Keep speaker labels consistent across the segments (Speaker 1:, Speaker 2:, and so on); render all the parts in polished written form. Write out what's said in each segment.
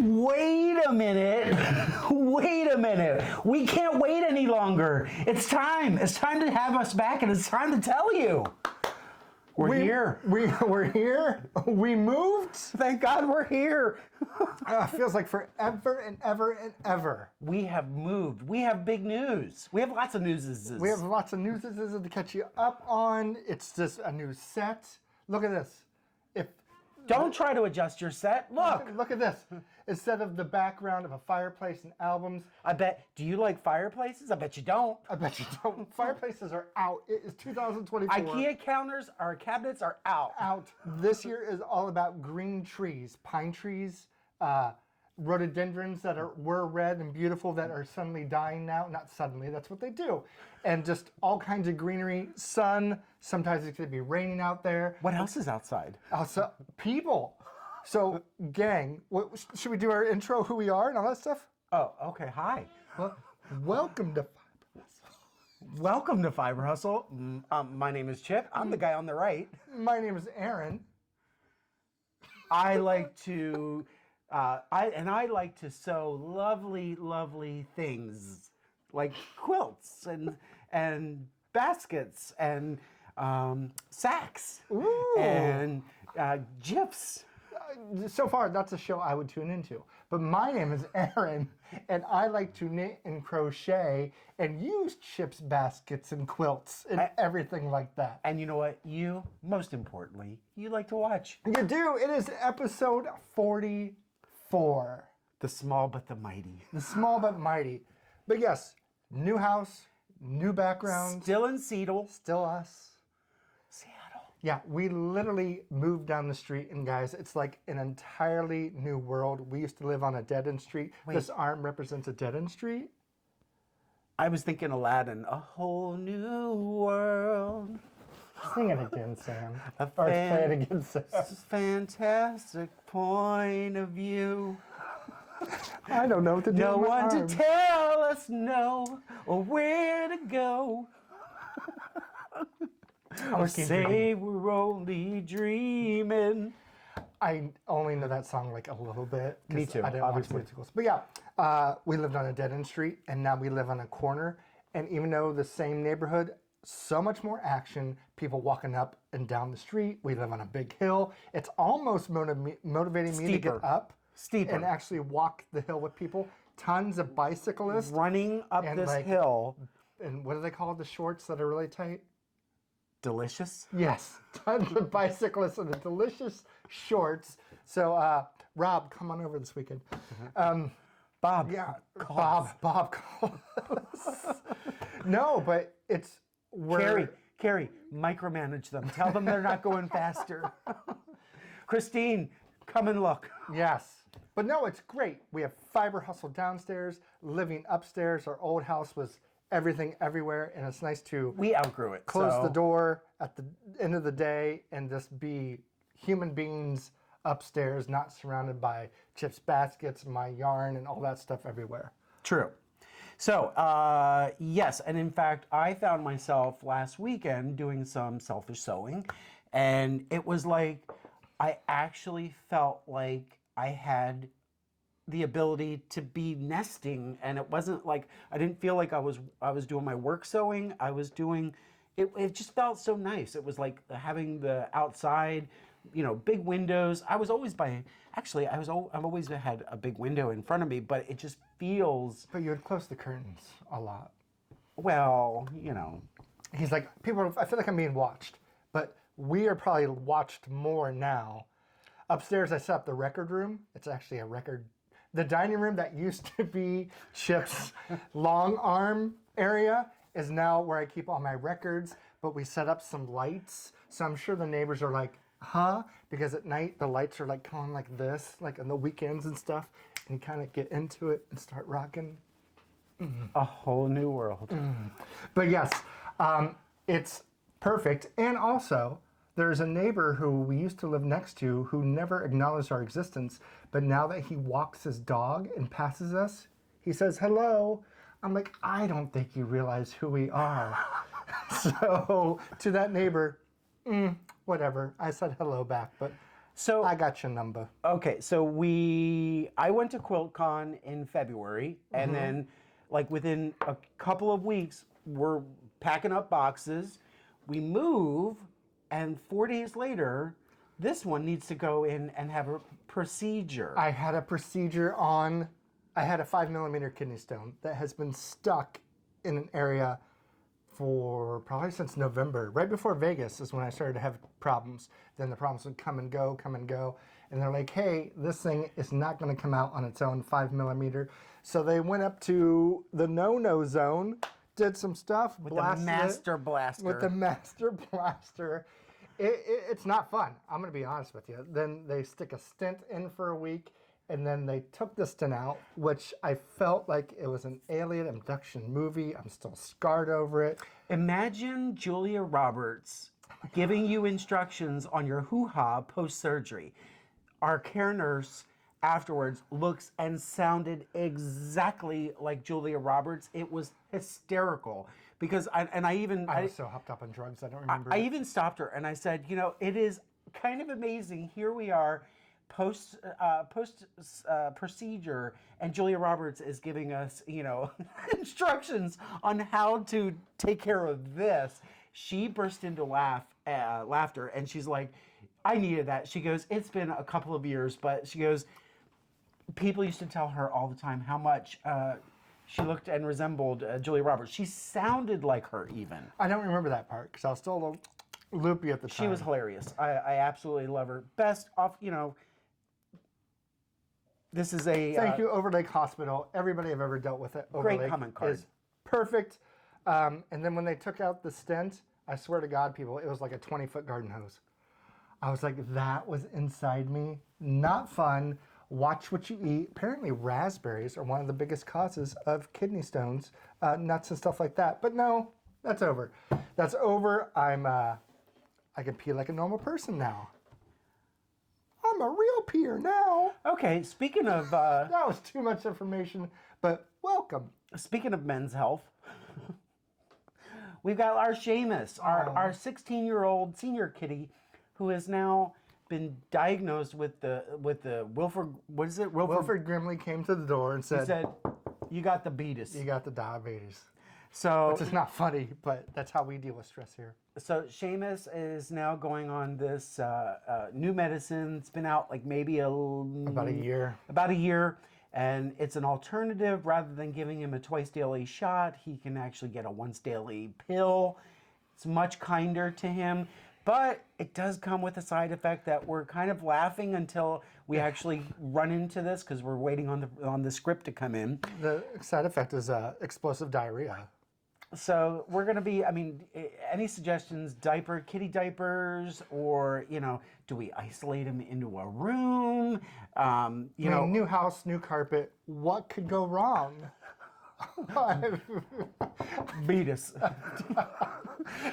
Speaker 1: Wait a minute. Wait a minute. We can't wait any longer. It's time. It's time to have us back, and it's time to tell you. We're here.
Speaker 2: We're here. We moved.
Speaker 1: Thank God we're here.
Speaker 2: Feels like forever and ever and ever.
Speaker 1: We have moved. We have big news. We have lots of newses.
Speaker 2: We have lots of news to catch you up on. It's just a new set. Look at this.
Speaker 1: Don't try to adjust your set.
Speaker 2: Look at this. Instead of the background of a fireplace and albums.
Speaker 1: Do you like fireplaces? I bet you don't.
Speaker 2: I bet you don't. Fireplaces are out. It is 2024.
Speaker 1: IKEA counters, our cabinets are out.
Speaker 2: This year is all about green trees, pine trees, rhododendrons that were red and beautiful that are suddenly dying now. Not suddenly, that's what they do. And just all kinds of greenery, sun. Sometimes it's going to be raining out there.
Speaker 1: What else is outside?
Speaker 2: People. So, gang, should we do our intro, who we are and all that stuff?
Speaker 1: Oh, okay. Hi.
Speaker 2: Well, welcome to Fiber Hustle.
Speaker 1: Welcome to Fiber Hustle. My name is Chip. I'm the guy on the right.
Speaker 2: My name is Aaron.
Speaker 1: I like to... I like to sew lovely, lovely things like quilts and baskets and sacks and GIFs.
Speaker 2: So far, that's a show I would tune into. But my name is Aaron, and I like to knit and crochet and use Chip's baskets and quilts and everything like that.
Speaker 1: And you know what? Most importantly, you like to watch.
Speaker 2: You do. It is episode 44.
Speaker 1: The small but the mighty.
Speaker 2: The small but mighty. But yes, new house, new background.
Speaker 1: Still in Seattle.
Speaker 2: Still us.
Speaker 1: Seattle.
Speaker 2: Yeah, we literally moved down the street, and guys, it's like an entirely new world. We used to live on a dead-end street.
Speaker 1: Wait.
Speaker 2: This arm represents a dead-end street.
Speaker 1: I was thinking Aladdin, a whole new world.
Speaker 2: Sing it again, Sam.
Speaker 1: Play
Speaker 2: it again, Sam.
Speaker 1: Fantastic point of view.
Speaker 2: I don't know what to do.
Speaker 1: No
Speaker 2: with my
Speaker 1: one
Speaker 2: arm.
Speaker 1: to tell us no or where to go. Or say we're only dreaming.
Speaker 2: I only know that song like a little bit.
Speaker 1: Me too,
Speaker 2: I didn't
Speaker 1: obviously.
Speaker 2: watch musicals. But yeah, we lived on a dead-end street, and now we live on a corner. And even though the same neighborhood, so much more action, people walking up and down the street. We live on a big hill. It's almost motivating me to get up and actually walk the hill with people. Tons of bicyclists.
Speaker 1: Running up this hill.
Speaker 2: And what do they call the shorts that are really tight?
Speaker 1: Delicious?
Speaker 2: Yes, tons of bicyclists in the delicious shorts. So, Rob, come on over this weekend.
Speaker 1: Bob.
Speaker 2: Yeah,
Speaker 1: calls.
Speaker 2: Bob calls. No, but it's
Speaker 1: Carrie, micromanage them. Tell them they're not going faster. Christine, come and look.
Speaker 2: Yes, but no, it's great. We have Fiber Hustle downstairs, living upstairs. Our old house was everything everywhere, and it's nice to
Speaker 1: We outgrew it.
Speaker 2: close the door at the end of the day and just be human beings upstairs, not surrounded by Chip's baskets, my yarn, and all that stuff everywhere.
Speaker 1: True. So, yes, and in fact, I found myself last weekend doing some selfish sewing, and it was like, I actually felt like I had the ability to be nesting, and it wasn't like, I didn't feel like I was doing my work sewing. I was doing, it just felt so nice. It was like having the outside, big windows. I've always had a big window in front of me, but it just feels.
Speaker 2: But you would close the curtains a lot.
Speaker 1: Well,
Speaker 2: He's like, I feel like I'm being watched, but we are probably watched more now. Upstairs, I set up the record room. It's actually a record. The dining room that used to be Chip's long arm area is now where I keep all my records, but we set up some lights. So I'm sure the neighbors are like, huh? Because at night, the lights are like going like this, like on the weekends and stuff, and you kind of get into it and start rocking.
Speaker 1: A whole new world.
Speaker 2: But yes, it's perfect. And also, there's a neighbor who we used to live next to who never acknowledged our existence, but now that he walks his dog and passes us, he says, hello. I'm like, I don't think you realize who we are. So to that neighbor, whatever. I said hello back, but
Speaker 1: So
Speaker 2: I got your number.
Speaker 1: okay, so I went to QuiltCon in February, and then like within a couple of weeks, we're packing up boxes. We move, and 4 days later, this one needs to go in and have a procedure.
Speaker 2: I had a procedure on. I had a 5mm kidney stone that has been stuck in an area for probably since November. Right before Vegas is when I started to have problems. Then the problems would come and go. And they're like, hey, this thing is not going to come out on its own 5mm. So they went up to the no-no zone, did some stuff,
Speaker 1: with the master blaster.
Speaker 2: With the master blaster. It's not fun. I'm going to be honest with you. Then they stick a stent in for a week, and then they took the stent out, which I felt like it was an alien abduction movie. I'm still scarred over it.
Speaker 1: Imagine Julia Roberts giving you instructions on your hoo-ha post-surgery. Our care nurse afterwards looks and sounded exactly like Julia Roberts. It was hysterical because I
Speaker 2: was so hopped up on drugs, I don't remember.
Speaker 1: I even stopped her and I said, you know, it is kind of amazing. Here we are, post procedure, and Julia Roberts is giving us, you know, instructions on how to take care of this. She burst into laughter, and she's like, I needed that. She goes, it's been a couple of years, but she goes, people used to tell her all the time how much she looked and resembled Julia Roberts. She sounded like her even.
Speaker 2: I don't remember that part because I was still a little loopy at the time.
Speaker 1: She was hilarious. I absolutely love her. Best off, you know, this is a...
Speaker 2: Thank you, Overlake Hospital. Everybody I've ever dealt with at Overlake
Speaker 1: great comment card.
Speaker 2: is perfect. And then when they took out the stent, I swear to God, people, it was like a 20-foot garden hose. I was like, that was inside me. Not fun. Watch what you eat. Apparently raspberries are one of the biggest causes of kidney stones, nuts and stuff like that. But no, that's over. That's over. I can pee like a normal person now. I'm a real peer now.
Speaker 1: Okay, speaking of...
Speaker 2: that was too much information, but welcome.
Speaker 1: Speaking of men's health, we've got our Seamus, our 16-year-old senior kitty, who has now been diagnosed with the Wilford. What is it?
Speaker 2: Wilford Grimley came to the door and said,
Speaker 1: He said, "You got the beatus."
Speaker 2: "You got the diabetes."
Speaker 1: So
Speaker 2: which is not funny, but that's how we deal with stress here.
Speaker 1: So Seamus is now going on this new medicine. It's been out like maybe
Speaker 2: about a year.
Speaker 1: About a year. And it's an alternative. Rather than giving him a twice daily shot, he can actually get a once daily pill. It's much kinder to him. But it does come with a side effect that we're kind of laughing until we actually run into this because we're waiting on the script to come in.
Speaker 2: The side effect is explosive diarrhea.
Speaker 1: So we're going to be, I mean, any suggestions, kitty diapers, or, you know, do we isolate him into a room? You know,
Speaker 2: new house, new carpet. What could go wrong?
Speaker 1: Beatus.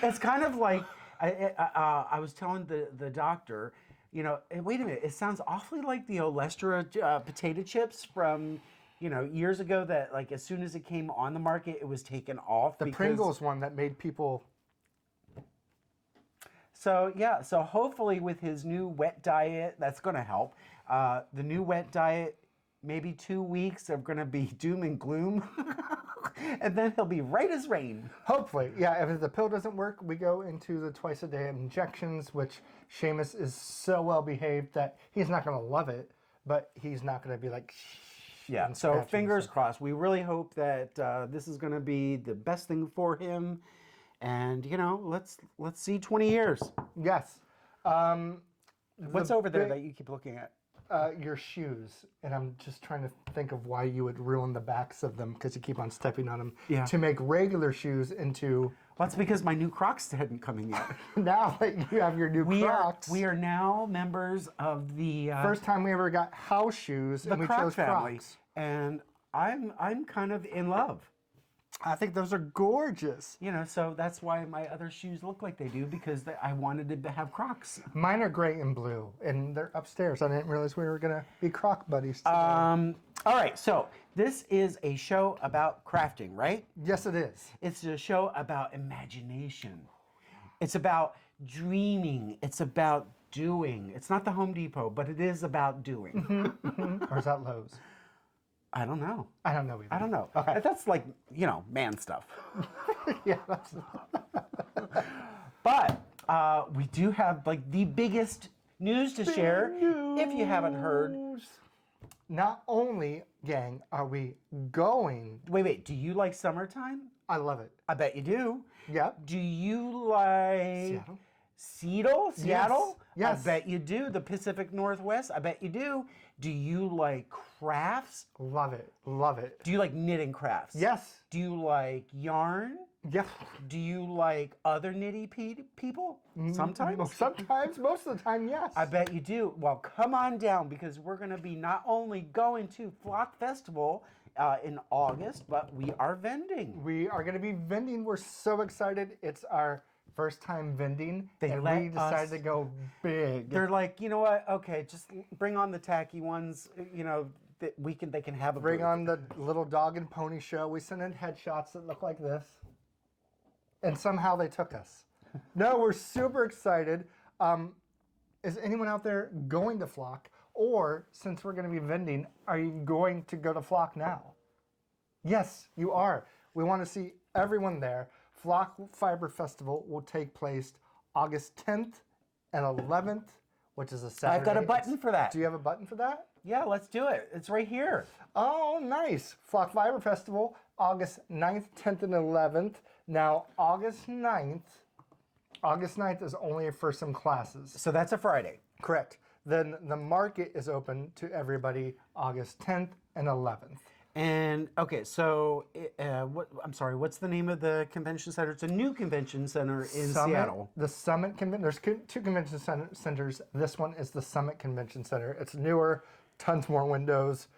Speaker 1: It's kind of like, I was telling the doctor, you know, wait a minute, it sounds awfully like the Olestra potato chips from, you know, years ago that, like, as soon as it came on the market, it was taken off.
Speaker 2: The Pringles one that made people...
Speaker 1: So, yeah, so hopefully with his new wet diet, that's going to help. The new wet diet, maybe 2 weeks are going to be doom and gloom. And then he'll be right as rain.
Speaker 2: Hopefully. Yeah, if the pill doesn't work, we go into the twice-a-day injections, which Seamus is so well behaved that he's not going to love it, but he's not going to be like...
Speaker 1: Yeah, so fingers crossed. We really hope that this is going to be the best thing for him. And, you know, let's see 20 years.
Speaker 2: Yes.
Speaker 1: What's over there that you keep looking at?
Speaker 2: Your shoes. And I'm just trying to think of why you would ruin the backs of them because you keep on stepping on them.
Speaker 1: Yeah.
Speaker 2: To make regular shoes into...
Speaker 1: Well, that's because my new Crocs hadn't come in yet.
Speaker 2: Now that you have your new Crocs.
Speaker 1: We are now members of the...
Speaker 2: first time we ever got house shoes and we chose
Speaker 1: family.
Speaker 2: Crocs.
Speaker 1: And I'm kind of in love.
Speaker 2: I think those are gorgeous.
Speaker 1: You know, so that's why my other shoes look like they do, because I wanted to have Crocs.
Speaker 2: Mine are gray and blue, and they're upstairs. I didn't realize we were going to be Croc buddies today.
Speaker 1: All right, so this is a show about crafting, right?
Speaker 2: Yes, it is.
Speaker 1: It's a show about imagination. It's about dreaming. It's about doing. It's not the Home Depot, but it is about doing.
Speaker 2: Or is that Lowe's?
Speaker 1: I don't know.
Speaker 2: I don't know either.
Speaker 1: I don't know.
Speaker 2: Okay.
Speaker 1: That's like, man stuff.
Speaker 2: Yeah, that's...
Speaker 1: But we do have like the biggest news to share. If you haven't heard.
Speaker 2: Not only, gang, are we going...
Speaker 1: Wait. Do you like summertime?
Speaker 2: I love it.
Speaker 1: I bet you do.
Speaker 2: Yep.
Speaker 1: Do you like Seattle?
Speaker 2: Yes.
Speaker 1: I bet you do. The Pacific Northwest? I bet you do. Do you like crafts?
Speaker 2: Love it. Love it.
Speaker 1: Do you like knitting crafts?
Speaker 2: Yes.
Speaker 1: Do you like yarn?
Speaker 2: Yes.
Speaker 1: Do you like other nitty people? Sometimes?
Speaker 2: Sometimes. Most of the time, yes.
Speaker 1: I bet you do. Well, come on down because we're going to be not only going to Flock Festival in August, but we are vending.
Speaker 2: We are going to be vending. We're so excited. It's our first time vending, and we decided to go big.
Speaker 1: They're like, you know what? Okay, just bring on the tacky ones. That they can have a
Speaker 2: Bring
Speaker 1: booth.
Speaker 2: on the little dog and pony show. We sent in headshots that look like this, and somehow they took us. No, we're super excited. Is anyone out there going to Flock? Or, since we're going to be vending, are you going to go to Flock now? Yes, you are. We want to see everyone there. Flock Fiber Festival will take place August 10th and 11th, which is a Saturday.
Speaker 1: I've got a button for that.
Speaker 2: Do you have a button for that?
Speaker 1: Yeah, let's do it. It's right here.
Speaker 2: Oh, nice. Flock Fiber Festival, August 9th, 10th, and 11th. Now, August 9th is only for some classes.
Speaker 1: So that's a Friday.
Speaker 2: Correct. Then the market is open to everybody August 10th and 11th.
Speaker 1: And okay, so what's the name of the convention center? It's a new convention center in Seattle.
Speaker 2: The Summit Convention. There's two convention centers. This one is the Summit Convention Center. It's newer, tons more windows,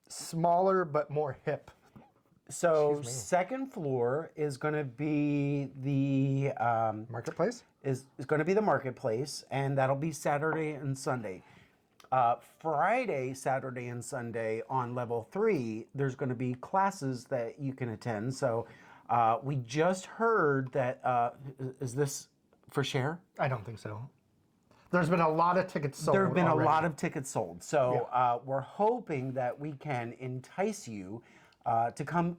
Speaker 2: smaller but more hip.
Speaker 1: So second floor is going to be the
Speaker 2: Marketplace.
Speaker 1: Is going to be the marketplace, and that'll be Saturday and Sunday. Friday, Saturday, and Sunday on level 3, there's going to be classes that you can attend. So we just heard that, is this for share?
Speaker 2: I don't think so. There's been a lot of tickets sold.
Speaker 1: There have been
Speaker 2: already.
Speaker 1: a lot of tickets sold. So we're hoping that we can entice you to come.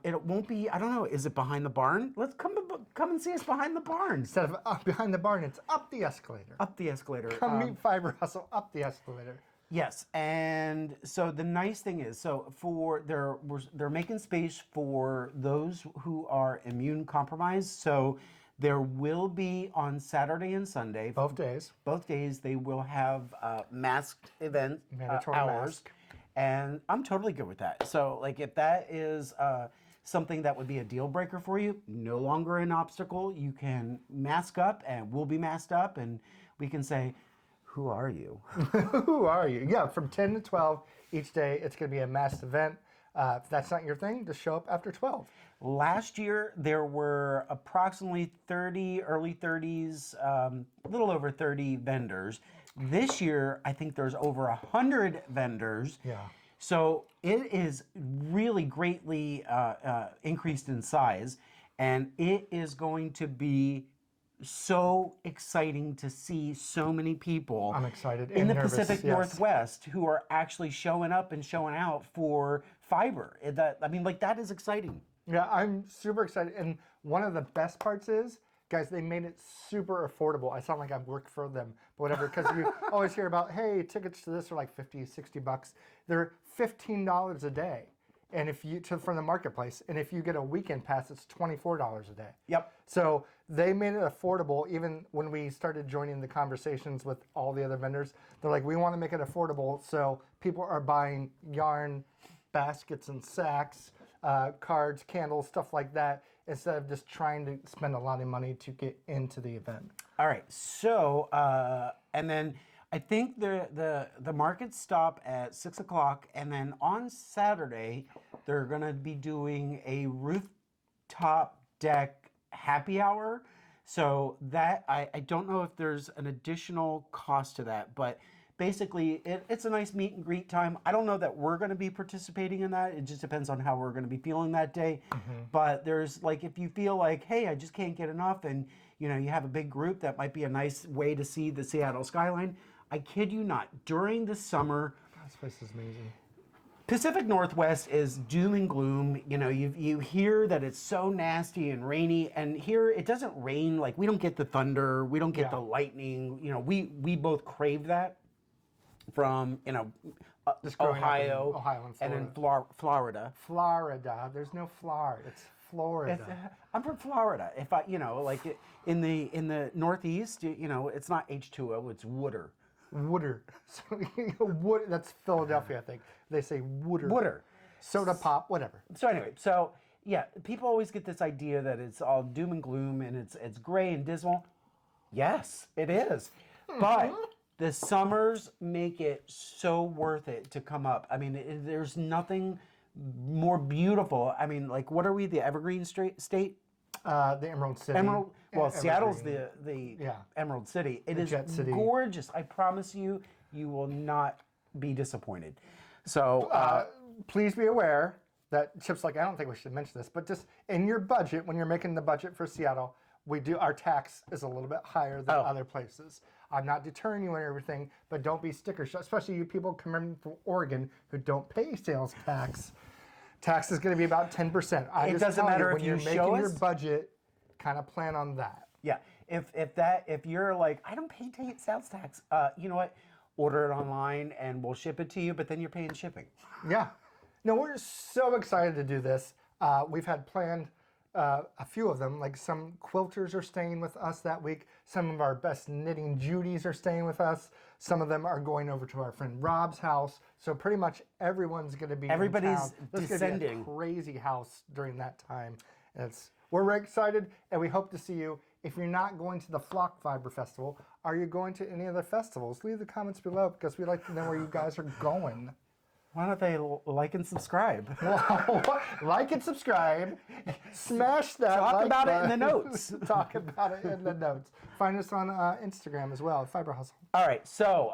Speaker 1: It won't be, I don't know, is it behind the barn? Let's come and see us behind the barn.
Speaker 2: Instead of behind the barn, it's up the escalator.
Speaker 1: Up the escalator.
Speaker 2: Come meet Fiber Hustle up the escalator.
Speaker 1: Yes, and so the nice thing is, they're making space for those who are immune compromised. So there will be on Saturday and Sunday.
Speaker 2: Both days.
Speaker 1: Both days they will have masked event
Speaker 2: Mandatory
Speaker 1: hours.
Speaker 2: mask.
Speaker 1: And I'm totally good with that. So, like, if that is something that would be a deal breaker for you, no longer an obstacle, you can mask up, and we'll be masked up, and we can say, "Who are you?"
Speaker 2: Who are you? Yeah, from 10 to 12 each day. It's going to be a masked event. If that's not your thing, just show up after 12.
Speaker 1: Last year, there were approximately 30, early 30s, a little over 30 vendors. This year, I think there's over 100 vendors.
Speaker 2: Yeah.
Speaker 1: So it is really greatly increased in size, and it is going to be so exciting to see so many people.
Speaker 2: I'm excited
Speaker 1: in
Speaker 2: and
Speaker 1: the
Speaker 2: nervous,
Speaker 1: Pacific
Speaker 2: yes.
Speaker 1: Northwest who are actually showing up and showing out for fiber. That is exciting.
Speaker 2: Yeah, I'm super excited. And one of the best parts is, guys, they made it super affordable. I sound like I work for them, but whatever, because you always hear about, hey, tickets to this are like $50, $60. They're $15 a day. And if you from the marketplace, and if you get a weekend pass, it's $24 a day.
Speaker 1: Yep.
Speaker 2: So they made it affordable. Even when we started joining the conversations with all the other vendors, they're like, we want to make it affordable. So people are buying yarn, baskets and sacks, cards, candles, stuff like that, instead of just trying to spend a lot of money to get into the event.
Speaker 1: All right. So, and then I think the markets stop at 6 o'clock, and then on Saturday they're going to be doing a rooftop deck happy hour. So that I don't know if there's an additional cost to that, but basically it's a nice meet and greet time. I don't know that we're going to be participating in that. It just depends on how we're going to be feeling that day. But there's like, if you feel like, hey, I just can't get enough, and you know, you have a big group, that might be a nice way to see the Seattle skyline. I kid you not, during the summer,
Speaker 2: This place is amazing.
Speaker 1: Pacific Northwest is doom and gloom. You know, you hear that it's so nasty and rainy, and here it doesn't rain. Like, we don't get the thunder, we don't get the lightning. You know, we both crave that from, you know,
Speaker 2: Just growing up in
Speaker 1: Ohio,
Speaker 2: Ohio
Speaker 1: and
Speaker 2: and
Speaker 1: in Florida.
Speaker 2: Florida. There's no Florida. It's Florida.
Speaker 1: I'm from Florida. If I, you know, like in the Northeast, you know, it's not H2O, it's water.
Speaker 2: Wooder. So, wood. That's Philadelphia, I think. They say wooder.
Speaker 1: Water.
Speaker 2: Soda pop, whatever.
Speaker 1: So anyway, so yeah, people always get this idea that it's all doom and gloom and it's gray and dismal. Yes, it is. But the summers make it so worth it to come up. I mean, there's nothing more beautiful. I mean, like, what are we, the Evergreen State?
Speaker 2: The Emerald City.
Speaker 1: Well,
Speaker 2: Evergreen.
Speaker 1: Seattle's the Emerald City. It is
Speaker 2: Jet City.
Speaker 1: gorgeous. I promise you, you will not be disappointed. So,
Speaker 2: Please be aware that Chip's like, I don't think we should mention this, but just in your budget, when you're making the budget for Seattle, our tax is a little bit higher than other places. I'm not deterring you and everything, but don't be sticker shock, especially you people coming from Oregon who don't pay sales tax. Tax is going to be about 10%.
Speaker 1: It doesn't matter
Speaker 2: when
Speaker 1: if
Speaker 2: you're
Speaker 1: you
Speaker 2: making
Speaker 1: show
Speaker 2: your
Speaker 1: us.
Speaker 2: budget, kind of plan on that.
Speaker 1: yeah, if you're like, I don't pay sales tax, you know what? Order it online and we'll ship it to you, but then you're paying shipping.
Speaker 2: Yeah. No, we're so excited to do this. We've had planned a few of them, like some quilters are staying with us that week. Some of our best knitting Judies are staying with us. Some of them are going over to our friend Rob's house. So pretty much everyone's going to be
Speaker 1: Everybody's
Speaker 2: in town. This is gonna be a
Speaker 1: descending.
Speaker 2: crazy house during that time. And we're very excited, and we hope to see you. If you're not going to the Flock Fiber Festival, are you going to any other festivals? Leave the comments below because we'd like to know where you guys are going.
Speaker 1: Why don't they like and subscribe?
Speaker 2: Like and subscribe. Smash that.
Speaker 1: Talk
Speaker 2: like
Speaker 1: about it in
Speaker 2: button.
Speaker 1: the notes.
Speaker 2: Talk about it in the notes. Find us on Instagram as well, Fiber Hustle.
Speaker 1: All right, so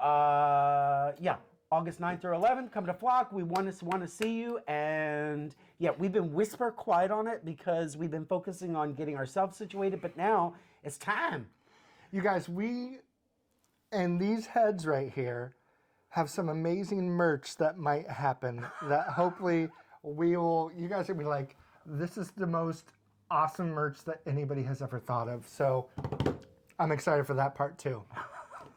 Speaker 1: yeah, August 9th through 11th, come to Flock. We want to see you, and yeah, we've been whisper quiet on it because we've been focusing on getting ourselves situated, but now it's time.
Speaker 2: You guys, and these heads right here have some amazing merch that might happen that hopefully you guys will be like, this is the most awesome merch that anybody has ever thought of. So I'm excited for that part too.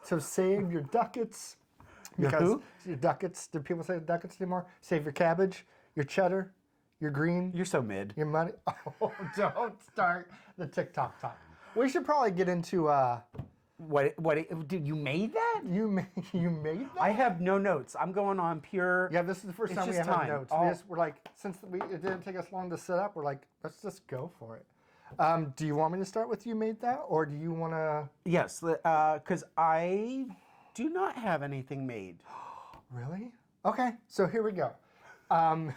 Speaker 2: So save your ducats. Because
Speaker 1: who?
Speaker 2: your ducats, do people say ducats anymore? Save your cabbage, your cheddar, your green,
Speaker 1: You're so mid.
Speaker 2: your money. Oh, don't start the TikTok talk. We should probably get into,
Speaker 1: Dude, you made that?
Speaker 2: you made that?
Speaker 1: I have no notes. I'm going on pure.
Speaker 2: Yeah, this is the first
Speaker 1: It's
Speaker 2: time we
Speaker 1: just
Speaker 2: have
Speaker 1: time.
Speaker 2: notes. We're like, since it didn't take us long to set up, we're like, let's just go for it. Do you want me to start with you made that, or do you want to?
Speaker 1: Yes, because I do not have anything made.
Speaker 2: Really? Okay, so here we go. I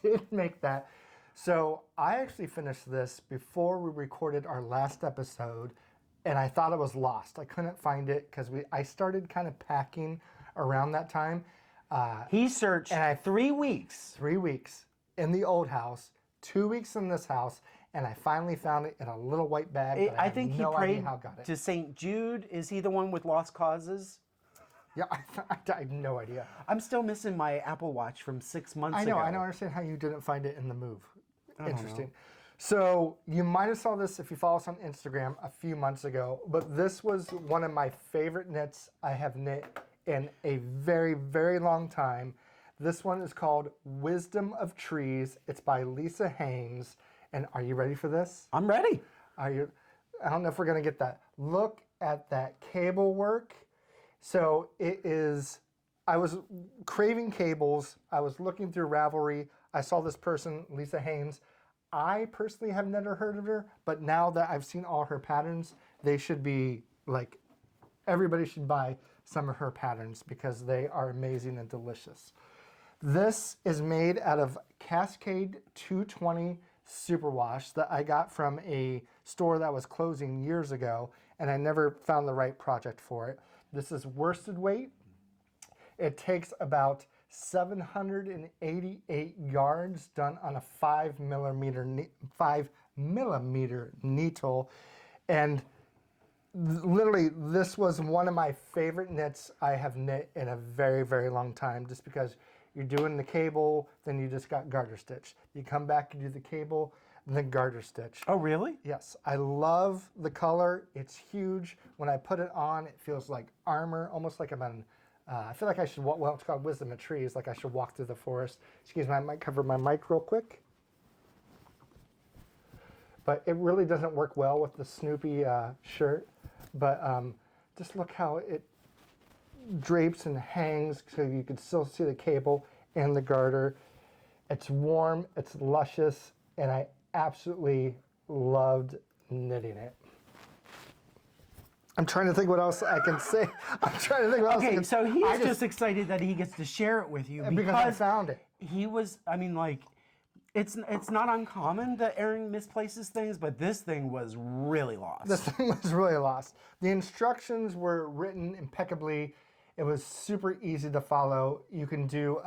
Speaker 2: did make that. So I actually finished this before we recorded our last episode, and I thought it was lost. I couldn't find it because I started kind of packing around that time.
Speaker 1: He searched
Speaker 2: And
Speaker 1: 3 weeks.
Speaker 2: 3 weeks in the old house, 2 weeks in this house, and I finally found it in a little white bag. But I have
Speaker 1: think
Speaker 2: no
Speaker 1: he
Speaker 2: idea
Speaker 1: prayed
Speaker 2: how I got it.
Speaker 1: to St. Jude. Is he the one with lost causes?
Speaker 2: Yeah, I have no idea.
Speaker 1: I'm still missing my Apple Watch from 6 months
Speaker 2: I know.
Speaker 1: ago.
Speaker 2: I don't understand how you didn't find it in the move.
Speaker 1: don't
Speaker 2: Interesting. So you might have saw this if you follow us on Instagram a few months ago, but this was one of my favorite knits I have knit in a very, very long time. This one is called Wisdom of Trees. It's by Lisa Haynes. And are you ready for this?
Speaker 1: I'm ready.
Speaker 2: Are you? I don't know if we're gonna get that. Look at that cable work. So it is. I was craving cables. I was looking through Ravelry. I saw this person, Lisa Haynes. I personally have never heard of her, but now that I've seen all her patterns, they should be like, everybody should buy some of her patterns because they are amazing and delicious. This is made out of Cascade 220 Superwash that I got from a store that was closing years ago, and I never found the right project for it. This is worsted weight. It takes about 788 yards done on a 5 millimeter needle. And literally, this was one of my favorite knits I have knit in a very, very long time, just because you're doing the cable, then you just got garter stitch. You come back and do the cable, and then garter stitch.
Speaker 1: Oh, really?
Speaker 2: Yes, I love the color. It's huge. When I put it on, it feels like armor, almost like I'm on, I feel like I should walk, well, it's called Wisdom of Trees, like I should walk through the forest. Excuse me, I might cover my mic real quick. But it really doesn't work well with the Snoopy shirt. But just look how it drapes and hangs so you can still see the cable and the garter. It's warm, it's luscious, and I absolutely loved knitting it. I'm trying to think what else I can say. I'm trying to think what else.
Speaker 1: Okay, so he's just excited that he gets to share it with you
Speaker 2: because I found it.
Speaker 1: He was, I mean, like, it's not uncommon that Aaron misplaces things, but this thing was really lost.
Speaker 2: This thing was really lost. The instructions were written impeccably. It was super easy to follow. You can do,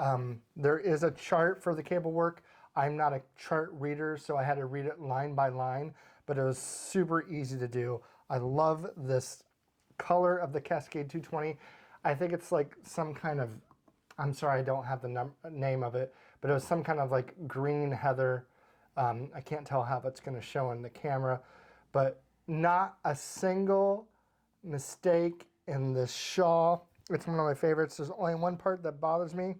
Speaker 2: there is a chart for the cable work. I'm not a chart reader, so I had to read it line by line, but it was super easy to do. I love this color of the Cascade 220. I think it's like some kind of, I'm sorry, I don't have the name of it, but it was some kind of like green heather. I can't tell how that's going to show in the camera, but not a single mistake in this shawl. It's one of my favorites. There's only one part that bothers me,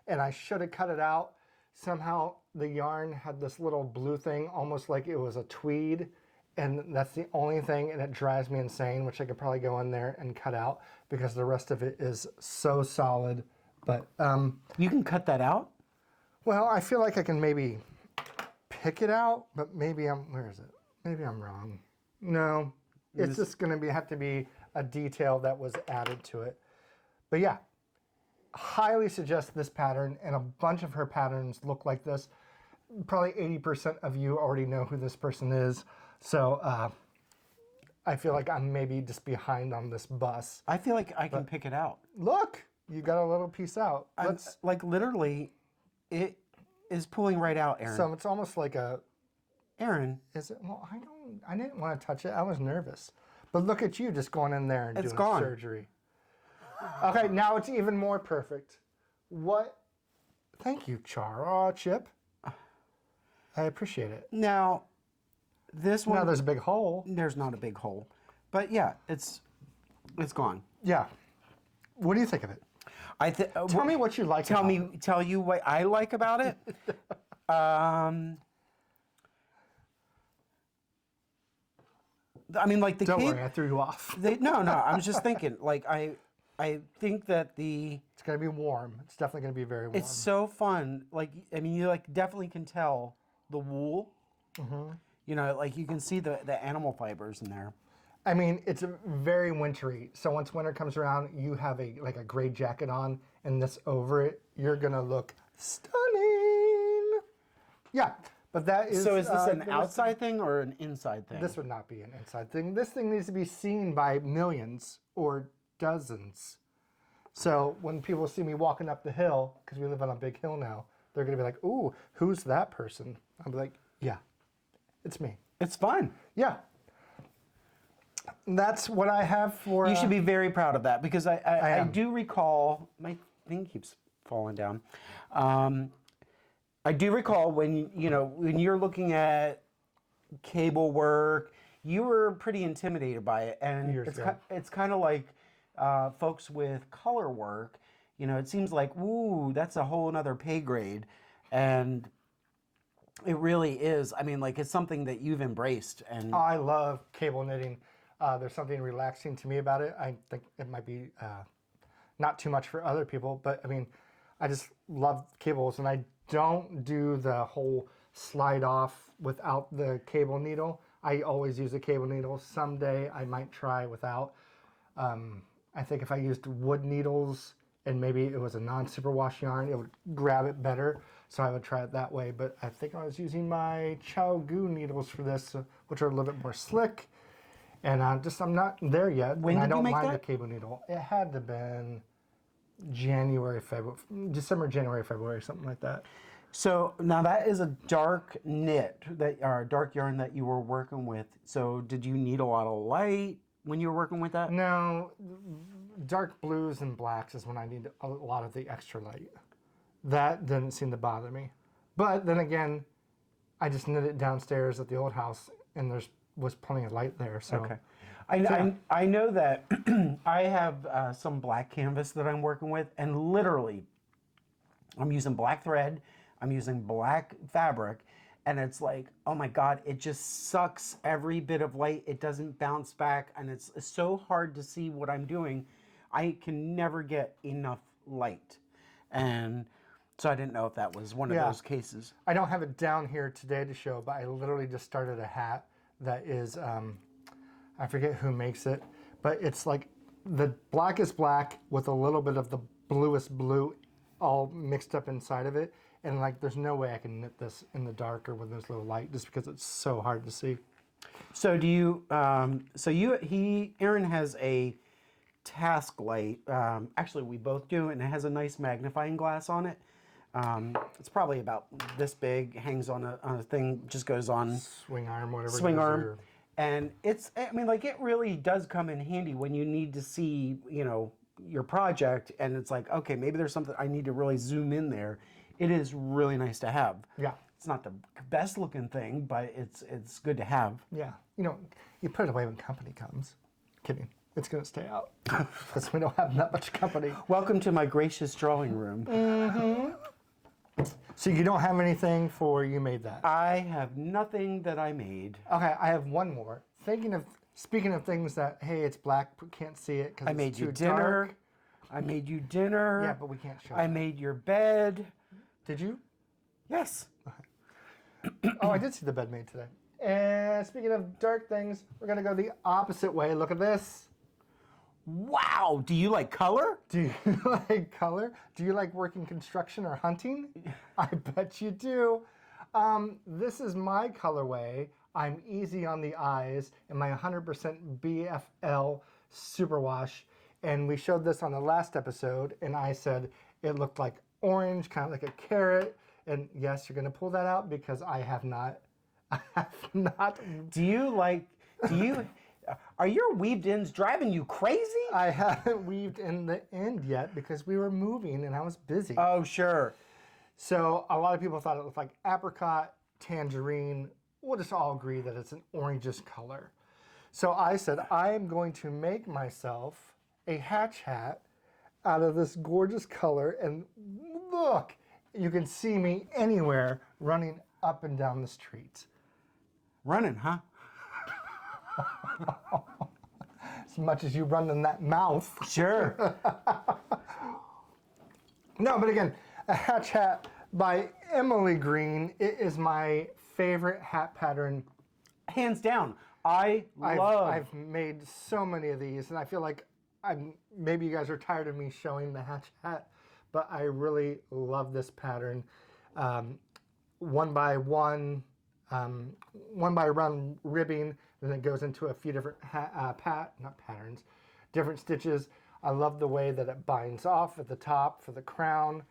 Speaker 2: and I should have cut it out. Somehow the yarn had this little blue thing, almost like it was a tweed, and that's the only thing, and it drives me insane, which I could probably go in there and cut out because the rest of it is so solid. But
Speaker 1: you can cut that out?
Speaker 2: well, I feel like I can maybe pick it out, but maybe where is it? Maybe I'm wrong. No, it's just going to have to be a detail that was added to it. But yeah, highly suggest this pattern, and a bunch of her patterns look like this. Probably 80% of you already know who this person is. So I feel like I'm maybe just behind on this bus.
Speaker 1: I feel like I can pick it out.
Speaker 2: Look, you got a little piece out.
Speaker 1: Like literally, it is pulling right out, Aaron.
Speaker 2: So it's almost like a,
Speaker 1: Aaron.
Speaker 2: is it? Well, I didn't want to touch it. I was nervous. But look at you just going in there and
Speaker 1: It's
Speaker 2: doing
Speaker 1: gone.
Speaker 2: surgery. Okay, now it's even more perfect. What? Thank you, Chip. I appreciate it.
Speaker 1: Now, this one.
Speaker 2: Now there's a big hole.
Speaker 1: There's not a big hole, but yeah, it's gone.
Speaker 2: Yeah. What do you think of it? Tell me what you like.
Speaker 1: Tell you what I like about it. I mean, like the.
Speaker 2: Don't worry, I threw you off.
Speaker 1: No. I was just thinking, like I think that
Speaker 2: it's gonna be warm. It's definitely gonna be very warm.
Speaker 1: it's so fun. Like, I mean, you like definitely can tell the wool. Mm-hmm. You know, like you can see the animal fibers in there.
Speaker 2: I mean, it's very wintry. So once winter comes around, you have a gray jacket on, and this over it, you're gonna look stunning. Yeah, but that is.
Speaker 1: So is this an outside thing or an inside thing?
Speaker 2: This would not be an inside thing. This thing needs to be seen by millions or dozens. So when people see me walking up the hill, because we live on a big hill now, they're gonna be like, "Ooh, who's that person?" I'll be like, "Yeah, it's me."
Speaker 1: It's fun.
Speaker 2: Yeah. That's what I have for.
Speaker 1: You should be very proud of that because I do recall, my thing keeps falling down. I do recall when you're looking at cable work, you were pretty intimidated by it, and it's kind of like folks with color work. You know, it seems like, ooh, that's a whole another pay grade, and it really is. I mean, like, it's something that you've embraced. And
Speaker 2: I love cable knitting. There's something relaxing to me about it. I think it might be not too much for other people, but I mean, I just love cables, and I don't do the whole slide off without the cable needle. I always use a cable needle. Someday I might try without. I think if I used wood needles and maybe it was a non-superwash yarn, it would grab it better. So I would try it that way. But I think I was using my Chow Goo needles for this, which are a little bit more slick. And I'm not there yet.
Speaker 1: When
Speaker 2: and
Speaker 1: did
Speaker 2: I don't
Speaker 1: you make
Speaker 2: mind
Speaker 1: that?
Speaker 2: the cable needle. It had to have been December, January, February, something like that.
Speaker 1: So now that is a dark knit that or dark yarn that you were working with. So did you need a lot of light when you were working with that?
Speaker 2: No, dark blues and blacks is when I need a lot of the extra light. That didn't seem to bother me. But then again, I just knit it downstairs at the old house, and was plenty of light there. So
Speaker 1: Okay. I know that I have some black canvas that I'm working with, and literally I'm using black thread, I'm using black fabric, and it's like, oh my God, it just sucks every bit of light. It doesn't bounce back, and it's so hard to see what I'm doing. I can never get enough light. And so I didn't know if that was one of those cases.
Speaker 2: I don't have it down here today to show, but I literally just started a hat that is, I forget who makes it, but it's like the black is black with a little bit of the bluest blue all mixed up inside of it. And like, there's no way I can knit this in the dark or when there's low light, just because it's so hard to see.
Speaker 1: So do you, Aaron has a task light. Actually, we both do, and it has a nice magnifying glass on it. It's probably about this big, hangs on a thing, just goes on.
Speaker 2: Swing arm, whatever.
Speaker 1: Swing arm. And it's, I mean, like, it really does come in handy when you need to see, you know, your project, and it's like, okay, maybe there's something I need to really zoom in there. It is really nice to have.
Speaker 2: Yeah.
Speaker 1: It's not the best looking thing, but it's good to have.
Speaker 2: Yeah. You know, you put it away when company comes. Kidding. It's going to stay out because we don't have that much company.
Speaker 1: Welcome to my gracious drawing room.
Speaker 2: So you don't have anything for you made that?
Speaker 1: I have nothing that I made.
Speaker 2: Okay, I have one more. Speaking of things that, hey, it's black, but can't see it because
Speaker 1: I
Speaker 2: it's
Speaker 1: made
Speaker 2: too
Speaker 1: you dinner.
Speaker 2: dark.
Speaker 1: I made you dinner.
Speaker 2: Yeah, but we can't show
Speaker 1: I
Speaker 2: it.
Speaker 1: made your bed.
Speaker 2: Did you?
Speaker 1: Yes.
Speaker 2: Oh, I did see the bed made today. And speaking of dark things, we're going to go the opposite way. Look at this.
Speaker 1: Wow. Do you like color?
Speaker 2: Do you like color? Do you like working construction or hunting? I bet you do. This is my colorway. I'm easy on the eyes in my 100% BFL superwash. And we showed this on the last episode, and I said it looked like orange, kind of like a carrot. And yes, you're going to pull that out because I have not.
Speaker 1: Are your weaved ends driving you crazy?
Speaker 2: I haven't weaved in the end yet because we were moving and I was busy.
Speaker 1: Oh, sure.
Speaker 2: So a lot of people thought it looked like apricot, tangerine. We'll just all agree that it's an orangish color. So I said, I am going to make myself a hatch hat out of this gorgeous color. And look, you can see me anywhere running up and down the street.
Speaker 1: Running, huh?
Speaker 2: As much as you run in that mouth.
Speaker 1: Sure.
Speaker 2: No, but again, a hatch hat by Emily Greene. It is my favorite hat pattern.
Speaker 1: Hands down. I've
Speaker 2: made so many of these, and I feel like maybe you guys are tired of me showing the hatch hat, but I really love this pattern. 1x1, 1x1 ribbing, then it goes into a few different different stitches. I love the way that it binds off at the top for the crown.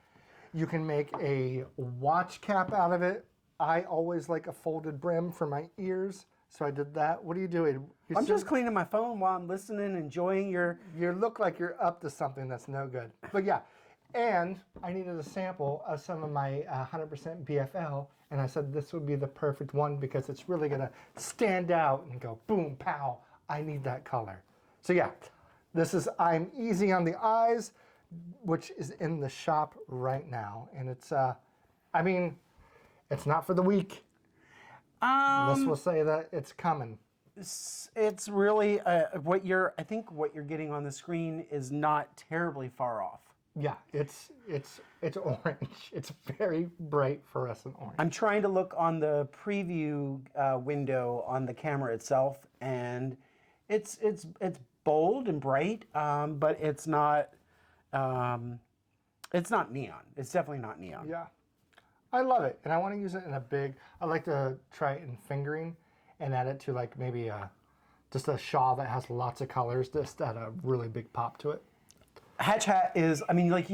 Speaker 2: You can make a watch cap out of it. I always like a folded brim for my ears, so I did that. What are you doing?
Speaker 1: I'm just cleaning my phone while I'm listening, enjoying your...
Speaker 2: You look like you're up to something that's no good. But yeah, and I needed a sample of some of my 100% BFL, and I said this would be the perfect one because it's really going to stand out and go boom, pow. I need that color. So yeah, this is I'm Easy on the Eyes, which is in the shop right now. And it's, I mean, it's not for the weak. This will say that it's coming.
Speaker 1: It's really, I think what you're getting on the screen is not terribly far off.
Speaker 2: Yeah, it's orange. It's very bright fluorescent orange.
Speaker 1: I'm trying to look on the preview window on the camera itself, and it's bold and bright, but it's not neon. It's definitely not neon.
Speaker 2: Yeah, I love it, and I want to use it in a big. I like to try it in fingering and add it to like maybe just a shawl that has lots of colors, just add a really big pop to it.
Speaker 1: Hatch hat is, I mean, like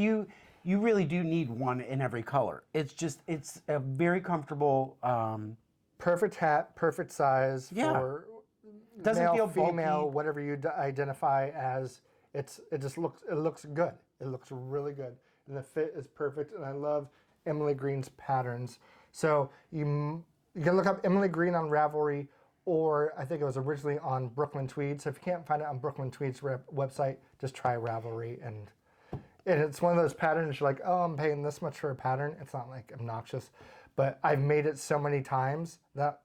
Speaker 1: you really do need one in every color. It's a very comfortable.
Speaker 2: Perfect hat, perfect size
Speaker 1: Yeah.
Speaker 2: for
Speaker 1: Doesn't
Speaker 2: male,
Speaker 1: feel
Speaker 2: female,
Speaker 1: bulky.
Speaker 2: whatever you identify as. It looks good. It looks really good, and the fit is perfect. And I love Emily Greene's patterns. So you can look up Emily Greene on Ravelry, or I think it was originally on Brooklyn Tweed. So if you can't find it on Brooklyn Tweed's website, just try Ravelry, and it's one of those patterns you're like, oh, I'm paying this much for a pattern. It's not like obnoxious, but I've made it so many times that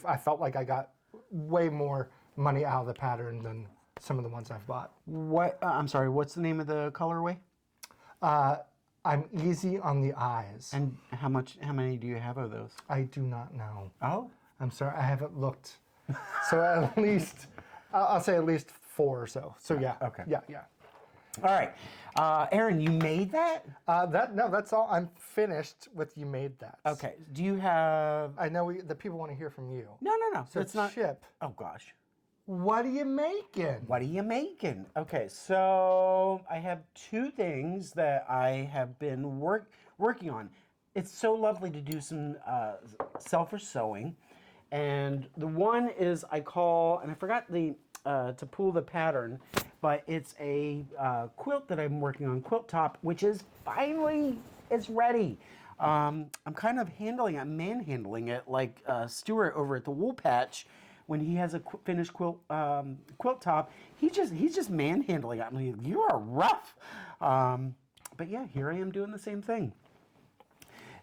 Speaker 2: I felt like I got way more money out of the pattern than some of the ones I've bought.
Speaker 1: What? I'm sorry. What's the name of the colorway?
Speaker 2: I'm easy on the eyes.
Speaker 1: And how many do you have of those?
Speaker 2: I do not know.
Speaker 1: Oh.
Speaker 2: I'm sorry, I haven't looked. So at least, I'll say at least 4 or so. So yeah.
Speaker 1: Okay.
Speaker 2: Yeah.
Speaker 1: All right. Aaron, you made that?
Speaker 2: That's all. I'm finished with you made that.
Speaker 1: Okay. Do you have?
Speaker 2: I know the people want to hear from you.
Speaker 1: No.
Speaker 2: So
Speaker 1: it's not.
Speaker 2: Chip,
Speaker 1: Oh gosh.
Speaker 2: what are you making?
Speaker 1: What are you making? Okay, so I have 2 things that I have been working on. It's so lovely to do some selfish sewing, and the one is I forgot to pull the pattern, but it's a quilt that I'm working on, Quilt Top, which is finally it's ready. I'm kind of manhandling it like Stuart over at the Wool Patch. When he has a finished quilt top, he's just manhandling it. I'm like, you are rough. But yeah, here I am doing the same thing.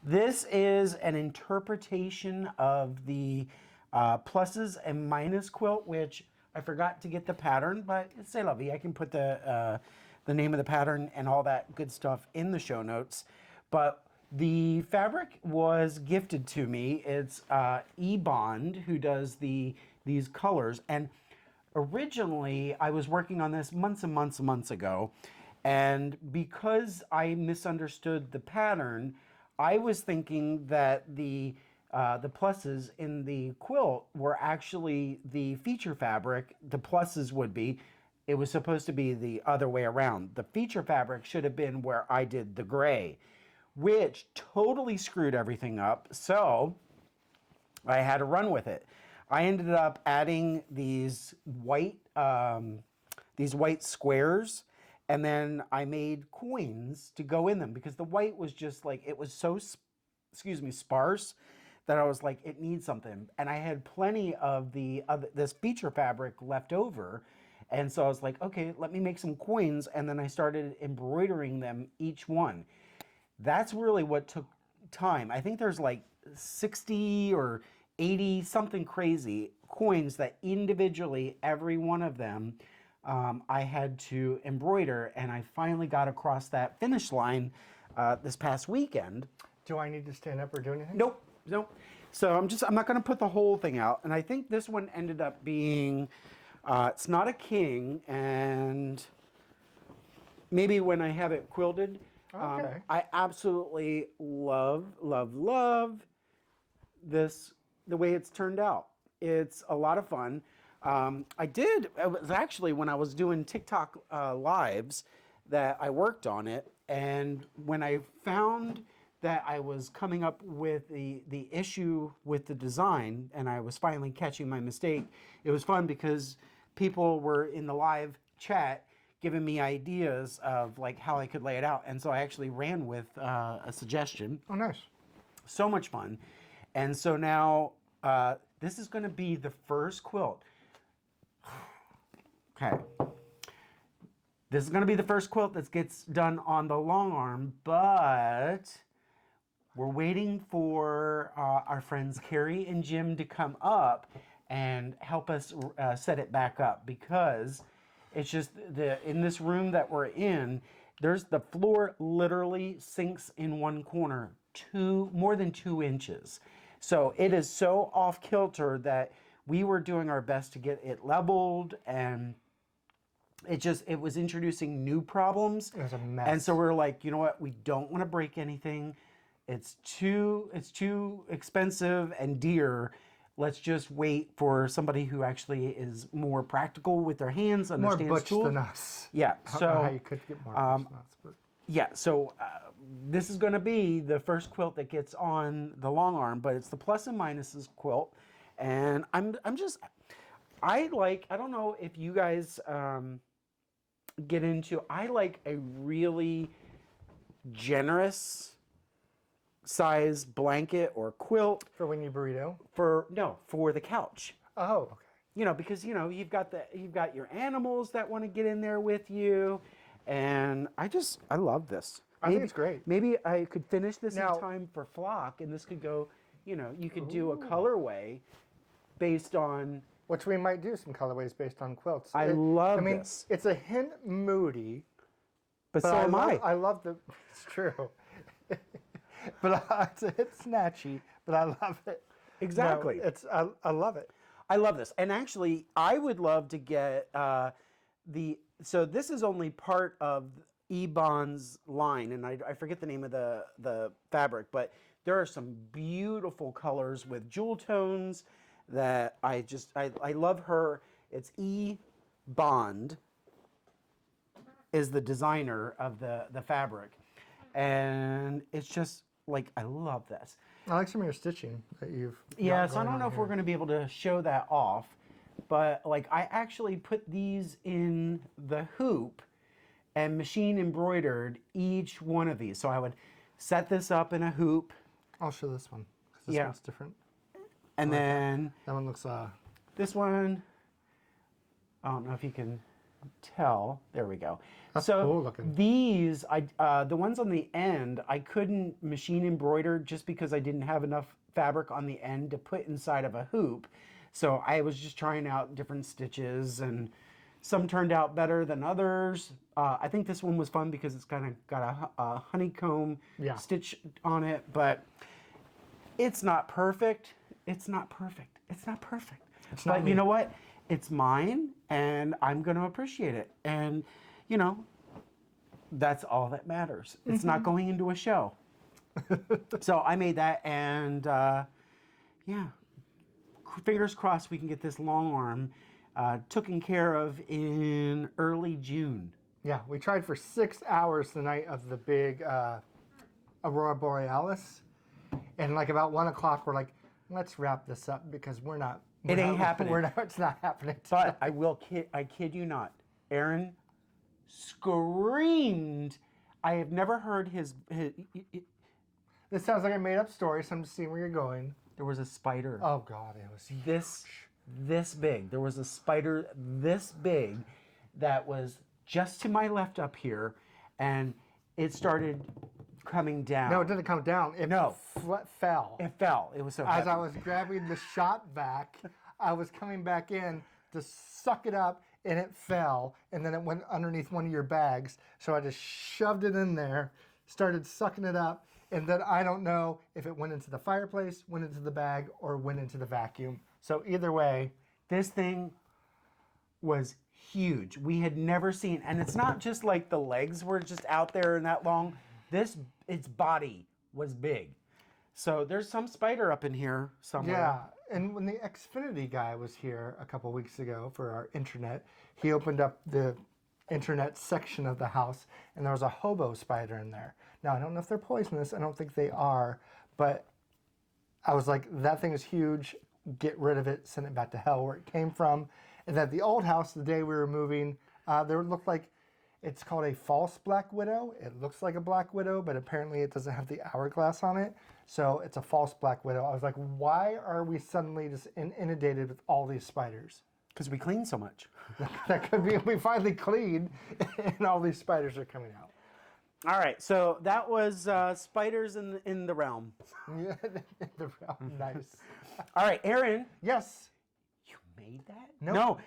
Speaker 1: This is an interpretation of the pluses and minus quilt, which I forgot to get the pattern, but c'est la vie. I can put the name of the pattern and all that good stuff in the show notes. But the fabric was gifted to me. It's eBond who does these colors, and originally I was working on this months and months ago, and because I misunderstood the pattern, I was thinking that the pluses in the quilt were actually the feature fabric. The pluses would be. It was supposed to be the other way around. The feature fabric should have been where I did the gray, which totally screwed everything up. So I had to run with it. I ended up adding these white squares, and then I made coins to go in them because the white was just like, it was so, sparse that I was like, it needs something. And I had plenty of this feature fabric left over. And so I was like, okay, let me make some coins. And then I started embroidering them, each one. That's really what took time. I think there's like 60 or 80 something crazy coins that individually, every one of them, I had to embroider, and I finally got across that finish line this past weekend.
Speaker 2: Do I need to stand up or do anything?
Speaker 1: Nope. So I'm not going to put the whole thing out, and I think this one ended up being, it's not a king, and maybe when I have it quilted,
Speaker 2: Okay.
Speaker 1: I absolutely love this, the way it's turned out. It's a lot of fun. It was actually when I was doing TikTok lives that I worked on it. And when I found that I was coming up with the issue with the design, and I was finally catching my mistake, it was fun because people were in the live chat giving me ideas of like how I could lay it out. And so I actually ran with a suggestion.
Speaker 2: Oh, nice.
Speaker 1: So much fun. And so now this is going to be the first quilt. Okay. This is going to be the first quilt that gets done on the long arm, but we're waiting for our friends Carrie and Jim to come up and help us set it back up, because it's just in this room that we're in, the floor literally sinks in one corner more than 2 inches. So it is so off kilter that we were doing our best to get it leveled, and it was introducing new problems.
Speaker 2: It was a mess.
Speaker 1: And so we're like, you know what? We don't want to break anything. It's too expensive and dear. Let's just wait for somebody who actually is more practical with their hands,
Speaker 2: More
Speaker 1: understands
Speaker 2: butch
Speaker 1: tools.
Speaker 2: than us.
Speaker 1: Yeah.
Speaker 2: I don't
Speaker 1: so
Speaker 2: know how you could get more butch than us, but
Speaker 1: yeah. So this is going to be the first quilt that gets on the long arm, but it's the plus and minuses quilt. And I don't know if you guys get into, I like a really generous size blanket or quilt.
Speaker 2: For when you burrito?
Speaker 1: For the couch.
Speaker 2: Oh, okay.
Speaker 1: You know, because you've got your animals that want to get in there with you, and I love this.
Speaker 2: I think it's great.
Speaker 1: Maybe I could finish this
Speaker 2: Now-
Speaker 1: in time for flock, and this could go. You could do a colorway based on.
Speaker 2: Which we might do some colorways based on quilts.
Speaker 1: I love
Speaker 2: I mean,
Speaker 1: this.
Speaker 2: it's a hint moody,
Speaker 1: But so am I.
Speaker 2: I love the. It's true. But it's a hit snatchy. But I love it.
Speaker 1: Exactly.
Speaker 2: No, I love it.
Speaker 1: I love this. And actually, I would love to get so this is only part of Ebon's line, and I forget the name of the fabric, but there are some beautiful colors with jewel tones that I love her. It's Bond is the designer of the fabric. And it's just like, I love this.
Speaker 2: I like some of your stitching that you've.
Speaker 1: Yeah, so I don't know if we're going to be able to show that off, but like I actually put these in the hoop and machine embroidered each one of these. So I would set this up in a hoop.
Speaker 2: I'll show this one. 'Cause this
Speaker 1: Yeah.
Speaker 2: one's different.
Speaker 1: And then
Speaker 2: That one looks.
Speaker 1: this one, I don't know if you can tell. There we go.
Speaker 2: That's
Speaker 1: so
Speaker 2: cool looking.
Speaker 1: these, the ones on the end, I couldn't machine embroider just because I didn't have enough fabric on the end to put inside of a hoop. So I was just trying out different stitches, and some turned out better than others. I think this one was fun because it's kind of got a honeycomb
Speaker 2: Yeah.
Speaker 1: stitch on it, but it's not perfect. It's not perfect. It's not perfect.
Speaker 2: not
Speaker 1: But
Speaker 2: me.
Speaker 1: you know what? It's mine, and I'm going to appreciate it. And, that's all that matters. It's not going into a show. So I made that, and yeah, fingers crossed we can get this long arm taken care of in early June.
Speaker 2: Yeah, we tried for 6 hours the night of the big Aurora Borealis, and like about 1 o'clock, we're like, let's wrap this up because we're not.
Speaker 1: It ain't happening.
Speaker 2: It's not happening.
Speaker 1: But I kid you not, Aaron screamed. I have never heard his
Speaker 2: This sounds like a made-up story, so I'm just seeing where you're going.
Speaker 1: there was a spider
Speaker 2: Oh God, it was
Speaker 1: this big. There was a spider this big that was just to my left up here, and it started coming down.
Speaker 2: No, it didn't come down. It fell.
Speaker 1: It fell. It was so
Speaker 2: As
Speaker 1: heavy.
Speaker 2: I was grabbing the shot vac, I was coming back in to suck it up, and it fell, and then it went underneath one of your bags. So I just shoved it in there, started sucking it up, and then I don't know if it went into the fireplace, went into the bag, or went into the vacuum. So either way,
Speaker 1: This thing was huge. We had never seen, and it's not just like the legs were just out there and that long. Its body was big. So there's some spider up in here somewhere.
Speaker 2: yeah. And when the Xfinity guy was here a couple weeks ago for our internet, he opened up the internet section of the house, and there was a hobo spider in there. Now, I don't know if they're poisonous. I don't think they are, but I was like, that thing is huge. Get rid of it. Send it back to hell where it came from. And at the old house, the day we were moving, there looked like, it's called a false black widow. It looks like a black widow, but apparently it doesn't have the hourglass on it. So it's a false black widow. I was like, why are we suddenly just inundated with all these spiders?
Speaker 1: Because we clean so much.
Speaker 2: That could be, we finally cleaned and all these spiders are coming out.
Speaker 1: All right, so that was spiders in the realm.
Speaker 2: Yeah, nice.
Speaker 1: All right, Aaron,
Speaker 2: Yes,
Speaker 1: you made that?
Speaker 2: Nope.
Speaker 1: No.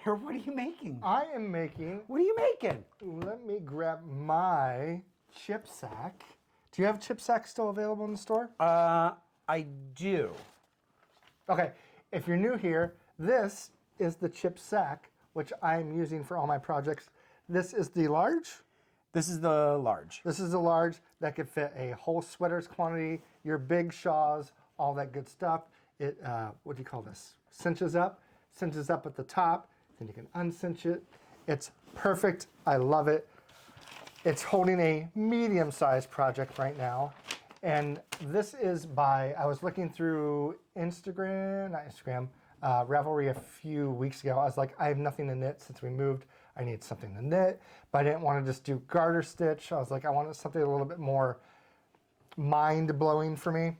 Speaker 1: Here, what are you making?
Speaker 2: I am making,
Speaker 1: What are you making?
Speaker 2: let me grab my chip sack. Do you have chip sack still available in the store?
Speaker 1: I do.
Speaker 2: Okay, if you're new here, this is the chip sack, which I'm using for all my projects. This is the large.
Speaker 1: This is the large.
Speaker 2: This is the large that could fit a whole sweater's quantity, your big shawls, all that good stuff. It, what do you call this? Cinches up at the top, then you can uncinch it. It's perfect. I love it. It's holding a medium-sized project right now. And this is by, I was looking through Ravelry a few weeks ago. I was like, I have nothing to knit since we moved. I need something to knit, but I didn't want to just do garter stitch. I was like, I wanted something a little bit more mind-blowing for me.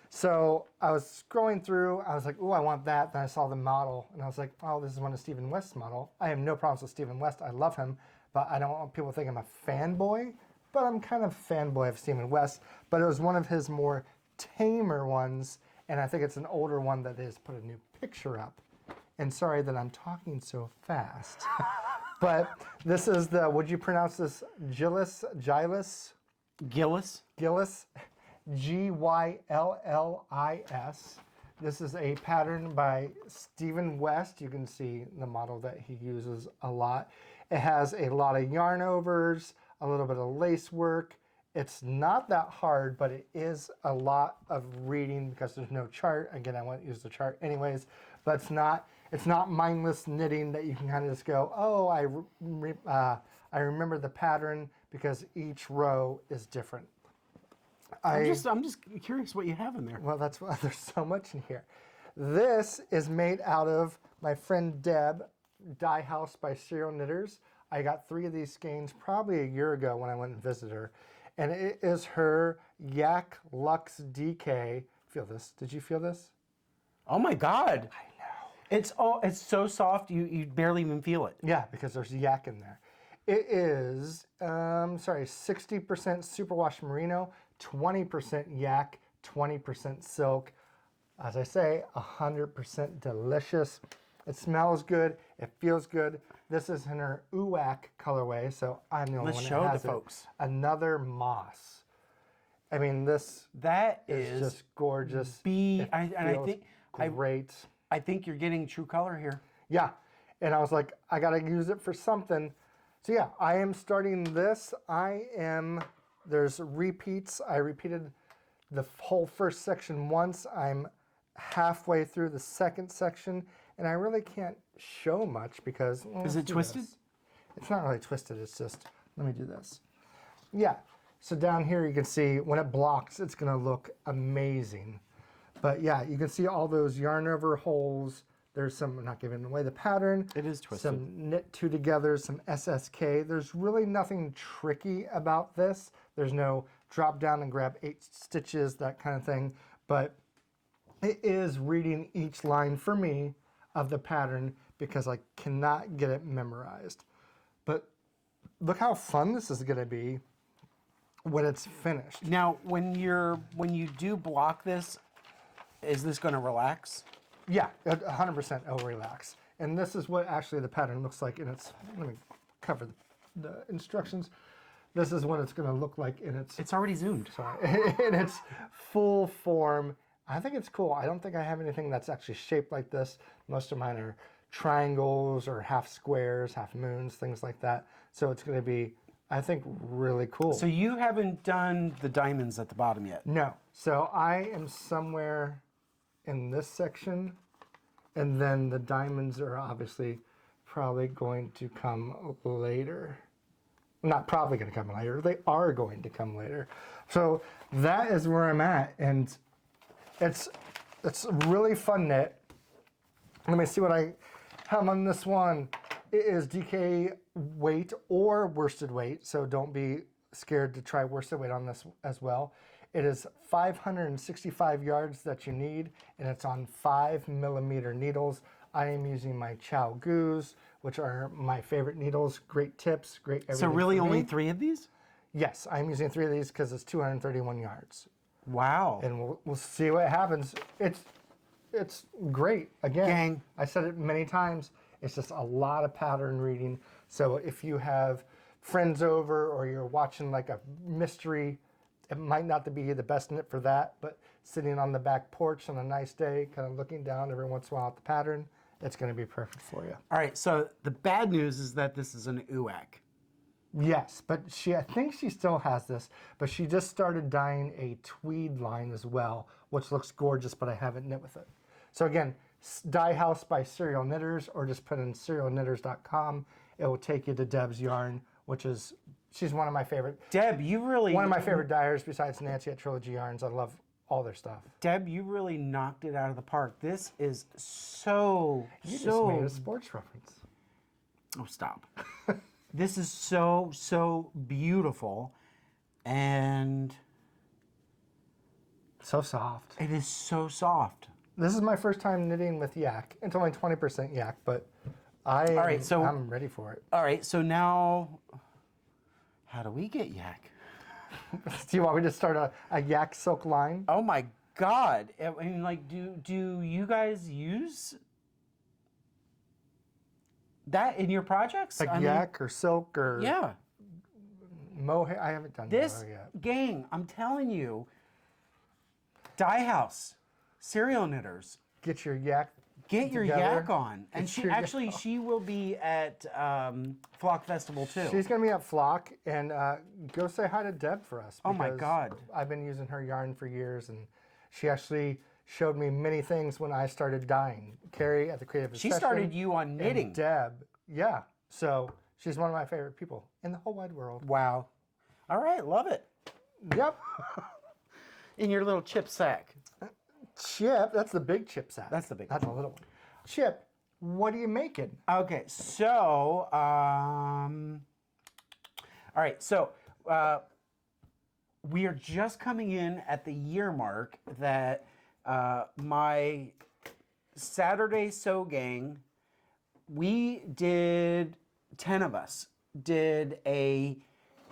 Speaker 2: So I was scrolling through, I was like, oh, I want that. Then I saw the model, and I was like, oh, this is one of Stephen West's model. I have no problems with Stephen West. I love him, but I don't want people to think I'm a fanboy, but I'm kind of fanboy of Stephen West. But it was one of his more tamer ones, and I think it's an older one that has put a new picture up. And sorry that I'm talking so fast. But this is the, would you pronounce this Gyllis?
Speaker 1: Gyllis?
Speaker 2: Gyllis. Gyllis. This is a pattern by Stephen West. You can see the model that he uses a lot. It has a lot of yarn overs, a little bit of lace work. It's not that hard, but it is a lot of reading because there's no chart. Again, I won't use the chart anyways, but it's not mindless knitting that you can kind of just go, oh, I remember the pattern because each row is different.
Speaker 1: I'm just curious what you have in there.
Speaker 2: Well, there's so much in here. This is made out of my friend Deb, Dye House by Serail Knitters. I got 3 of these skeins probably a year ago when I went and visited her. And it is her Yak Lux DK. Feel this? Did you feel this?
Speaker 1: Oh my God.
Speaker 2: I know.
Speaker 1: It's so soft you barely even feel it.
Speaker 2: Yeah, because there's yak in there. It is 60% superwash merino, 20% yak, 20% silk. As I say, 100% delicious. It smells good. It feels good. This is in her UAC colorway, so I'm the only one that has it.
Speaker 1: Let's show the folks.
Speaker 2: Another moss. I mean, that is just gorgeous.
Speaker 1: I think
Speaker 2: great.
Speaker 1: I think you're getting true color here.
Speaker 2: Yeah, and I was like, I gotta use it for something. So yeah, I am starting this. There's repeats. I repeated the whole first section once. I'm halfway through the second section, and I really can't show much because...
Speaker 1: Is it twisted?
Speaker 2: It's not really twisted, it's just, let me do this. Yeah, so down here you can see when it blocks, it's gonna look amazing. But yeah, you can see all those yarn over holes. There's some, I'm not giving away the pattern.
Speaker 1: It is twisted.
Speaker 2: Some knit two together, some SSK. There's really nothing tricky about this. There's no drop down and grab 8 stitches, that kind of thing. But it is reading each line for me of the pattern because I cannot get it memorized. But look how fun this is gonna be when it's finished.
Speaker 1: Now, when you do block this, is this gonna relax?
Speaker 2: Yeah, 100% it'll relax. And this is what actually the pattern looks like in its, let me cover the instructions. This is what it's gonna look like in its...
Speaker 1: It's already zoomed.
Speaker 2: Sorry, in its full form. I think it's cool. I don't think I have anything that's actually shaped like this. Most of mine are triangles or half squares, half moons, things like that. So it's gonna be, I think, really cool.
Speaker 1: So you haven't done the diamonds at the bottom yet?
Speaker 2: No. So I am somewhere in this section, and then the diamonds are obviously probably going to come later. Not probably going to come later, they are going to come later. So that is where I'm at, and it's really fun knit. Let me see what I have on this one. It is DK weight or worsted weight, so don't be scared to try worsted weight on this as well. It is 565 yards that you need, and it's on 5mm needles. I am using my Chow Goos, which are my favorite needles. Great tips, great everything.
Speaker 1: So really
Speaker 2: for me.
Speaker 1: only 3 of these?
Speaker 2: Yes, I'm using 3 of these because it's 231 yards.
Speaker 1: Wow.
Speaker 2: And we'll see what happens. It's great. Again,
Speaker 1: Gang.
Speaker 2: I said it many times. It's just a lot of pattern reading. So if you have friends over or you're watching like a mystery, it might not be the best knit for that, but sitting on the back porch on a nice day, kind of looking down every once in a while at the pattern, it's going to be perfect for you.
Speaker 1: All right, so the bad news is that this is an UAC.
Speaker 2: Yes, but I think she still has this, but she just started dyeing a tweed line as well, which looks gorgeous, but I haven't knit with it. So again, Dye House by Serail Knitters, or just put in serailknitters.com. It will take you to Deb's yarn, which is She's one of my favorite.
Speaker 1: Deb, you really...
Speaker 2: One of my favorite dyers besides Nancy at Trilogy Yarns. I love all their stuff.
Speaker 1: Deb, you really knocked it out of the park. This is so,
Speaker 2: You just
Speaker 1: so...
Speaker 2: made a sports reference.
Speaker 1: Oh, stop. This is so, so beautiful. And...
Speaker 2: So soft.
Speaker 1: it is so soft.
Speaker 2: This is my first time knitting with yak. It's only 20% yak, but I'm ready for it.
Speaker 1: All right, so now... how do we get yak?
Speaker 2: Do you want me to start a yak silk line?
Speaker 1: Oh my God. I mean, like, do you guys use that in your projects?
Speaker 2: Like yak or silk or
Speaker 1: Yeah.
Speaker 2: mohair? I haven't done
Speaker 1: This
Speaker 2: mohair yet.
Speaker 1: gang, I'm telling you, Dye House, Serail Knitters,
Speaker 2: Get your yak.
Speaker 1: get your
Speaker 2: together.
Speaker 1: yak on. And she will be at Flock Festival too.
Speaker 2: She's going to be at Flock, and go say hi to Deb for us.
Speaker 1: Oh my
Speaker 2: because
Speaker 1: God.
Speaker 2: I've been using her yarn for years, and she actually showed me many things when I started dyeing. Carrie at the Creative
Speaker 1: She
Speaker 2: Obsession,
Speaker 1: started you on
Speaker 2: and
Speaker 1: knitting.
Speaker 2: Deb, yeah. So she's one of my favorite people in the whole wide world.
Speaker 1: Wow. All right, love it.
Speaker 2: Yep.
Speaker 1: In your little chip sack.
Speaker 2: Chip, that's the big chip sack.
Speaker 1: That's the big
Speaker 2: That's a little one. Chip, what are you making?
Speaker 1: Okay, so, all right, so we are just coming in at the year mark that my Saturday Sew Gang, we did, 10 of us, did a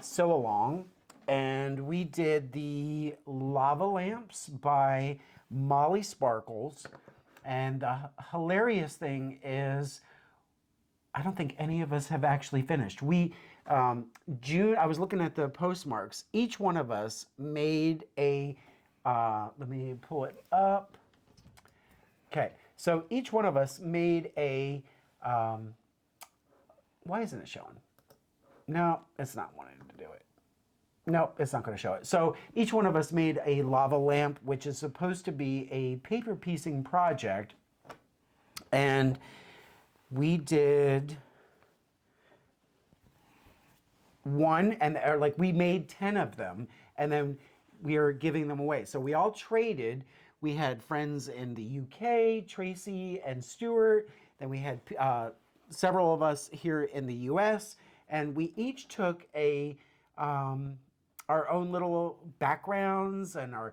Speaker 1: sew along, and we did the lava lamps by Molli Sparkles. And the hilarious thing is, I don't think any of us have actually finished. We, June, I was looking at the postmarks. Each one of us made a, let me pull it up. Okay, so each one of us made a, why isn't it showing? No, it's not wanting to do it. No, it's not going to show it. So each one of us made a lava lamp, which is supposed to be a paper piecing project. And we did one, and we made 10 of them, and then we are giving them away. So we all traded. We had friends in the UK, Tracy and Stuart. Then we had several of us here in the US, and we each took a our own little backgrounds and our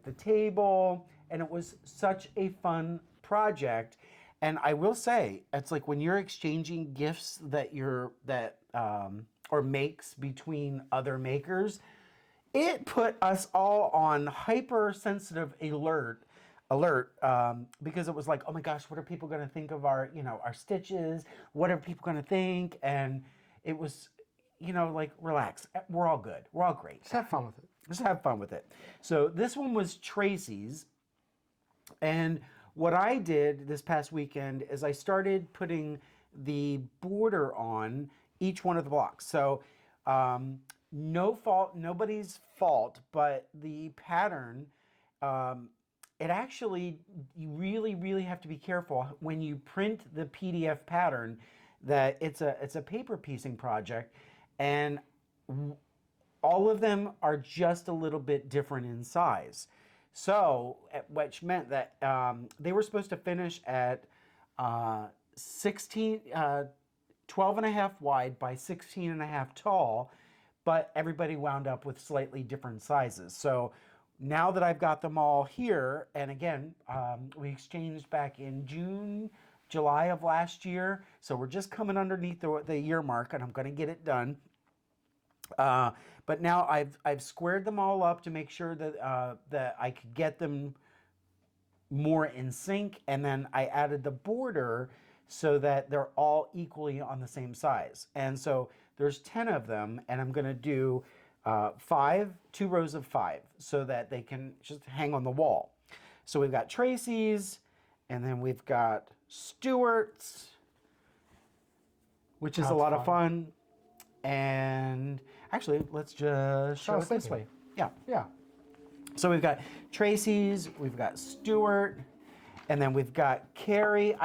Speaker 1: the table, and it was such a fun project. And I will say, it's like when you're exchanging gifts or makes between other makers, it put us all on hypersensitive alert because it was like, oh my gosh, what are people going to think of our stitches? What are people going to think? And it was, relax. We're all good. We're all great.
Speaker 2: Just have fun with it.
Speaker 1: Just have fun with it. So this one was Tracy's. And what I did this past weekend is I started putting the border on each one of the blocks. So nobody's fault, but the pattern, it actually, you really, really have to be careful when you print the PDF pattern that it's a paper piecing project, and all of them are just a little bit different in size. So, which meant that they were supposed to finish at 12 and a half wide by 16 and a half tall, but everybody wound up with slightly different sizes. So now that I've got them all here, and again, we exchanged back in July of last year, so we're just coming underneath the year mark, and I'm going to get it done. But now I've squared them all up to make sure that that I could get them more in sync, and then I added the border so that they're all equally on the same size. And so there's 10 of them, and I'm going to do 2 rows of 5 so that they can just hang on the wall. So we've got Tracy's, and then we've got Stuart's, which is a lot of fun. And actually, let's just show it this way. Yeah.
Speaker 2: Yeah.
Speaker 1: So we've got Tracy's, we've got Stuart, and then we've got Carrie.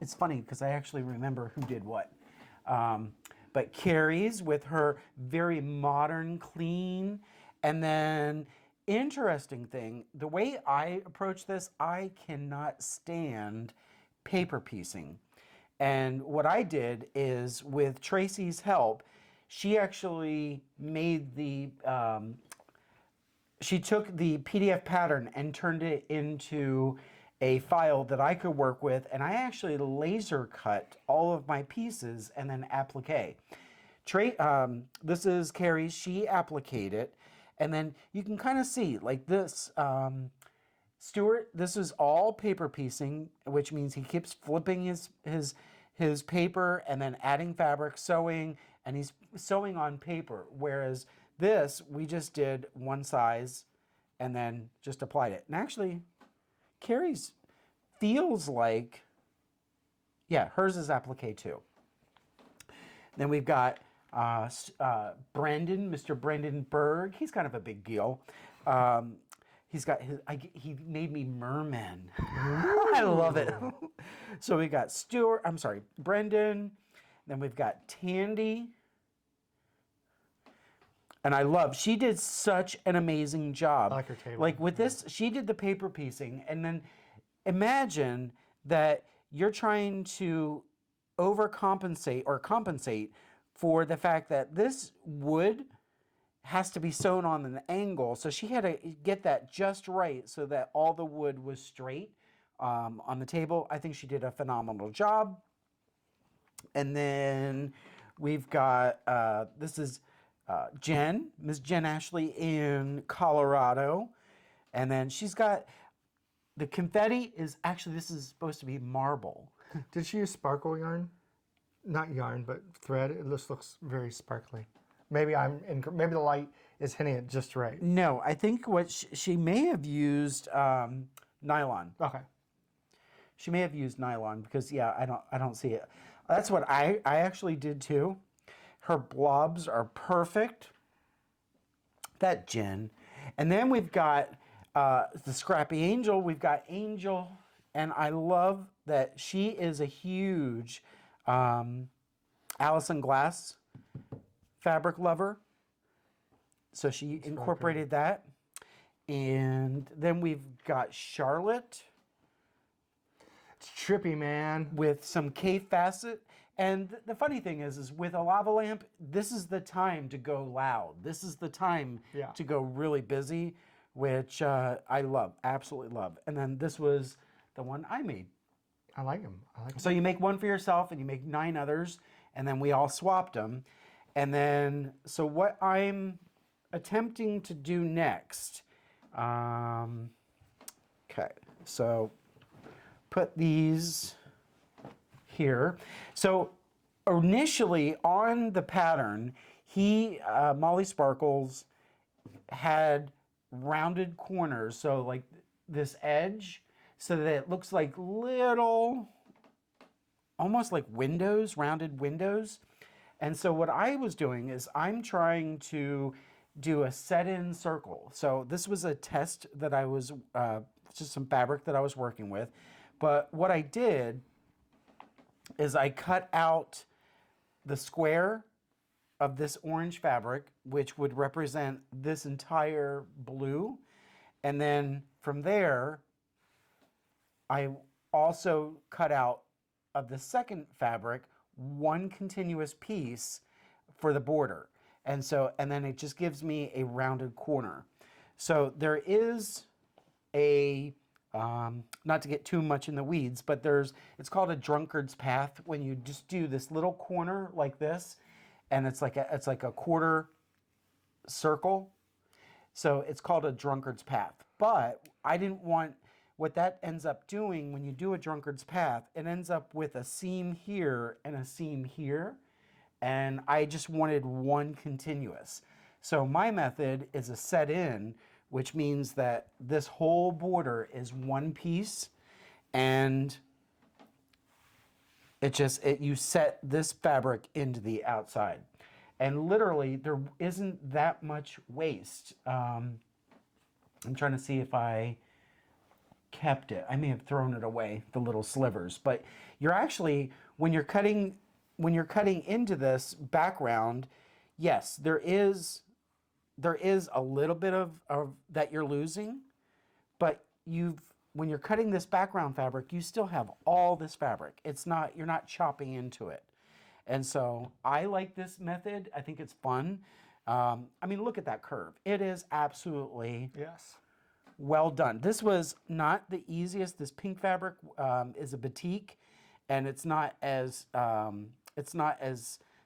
Speaker 1: It's funny because I actually remember who did what. But but Carrie's with her very modern, clean, and then interesting thing, the way I approach this, I cannot stand paper piecing. And what I did is, with Tracy's help, she actually made she took the PDF pattern and turned it into a file that I could work with, and I actually laser cut all of my pieces and then applique. This is Carrie's, she appliqued it, and then you can kind of see, like this, Stuart, this is all paper piecing, which means he keeps flipping his paper and then adding fabric, sewing, and he's sewing on paper. Whereas this, we just did one size and then just applied it. And actually, Carrie's feels like, yeah, hers is applique too. Then we've got Brendan, Mr. Brendan Berg. He's kind of a big deal. He's got he made me merman. I love it. So we got Brendan. Then we've got Tandy. And I love, she did such an amazing job.
Speaker 2: I like her table.
Speaker 1: Like with this, she did the paper piecing, and then imagine that you're trying to overcompensate or compensate for the fact that this wood has to be sewn on an angle. So she had to get that just right so that all the wood was straight on the table. I think she did a phenomenal job. And then we've got, this is Miss Jen Ashley in Colorado. And then she's got, the confetti is actually, this is supposed to be marble.
Speaker 2: Did she use sparkle yarn? Not yarn, but thread. It just looks very sparkly. Maybe maybe the light is hitting it just right.
Speaker 1: No, I think what she may have used nylon.
Speaker 2: Okay.
Speaker 1: She may have used nylon because, yeah, I don't see it. That's what I actually did too. Her blobs are perfect. That Jen. And then we've got the Scrappy Angel. We've got Angel, and I love that she is a huge Allison Glass fabric lover. So she incorporated that. And then we've got Charlotte.
Speaker 2: It's trippy, man.
Speaker 1: With some K facet. And the funny thing is with a lava lamp, this is the time to go loud. This is the time to go really busy, which I love, absolutely love. And then this was the one I made.
Speaker 2: I like them.
Speaker 1: So you make one for yourself and you make 9 others, and then we all swapped them. And then, so what I'm attempting to do next, okay, so put these here. So initially on the pattern, Molly Sparkles had rounded corners, so like this edge, so that it looks like little, almost like windows, rounded windows. And so what I was doing is I'm trying to do a set-in circle. So this was a test that I was, just some fabric that I was working with. But what I did is I cut out the square of this orange fabric, which would represent this entire blue. And then from there, I also cut out of the second fabric one continuous piece for the border. And then it just gives me a rounded corner. So there is a, not to get too much in the weeds, but it's called a drunkard's path when you just do this little corner like this, and it's like a quarter circle. So it's called a drunkard's path. But I didn't want, what that ends up doing when you do a drunkard's path, it ends up with a seam here and a seam here. And I just wanted one continuous. So my method is a set in, which means that this whole border is one piece, and you set this fabric into the outside. And literally there isn't that much waste. I'm trying to see if I kept it. I may have thrown it away, the little slivers, but you're actually, when you're cutting when you're cutting into this background, yes, there is a little bit of that you're losing, but when you're cutting this background fabric, you still have all this fabric. You're not chopping into it. And so I like this method. I think it's fun. I mean, look at that curve. It is absolutely well done. This was not the easiest. This pink fabric is a batik, and it's not as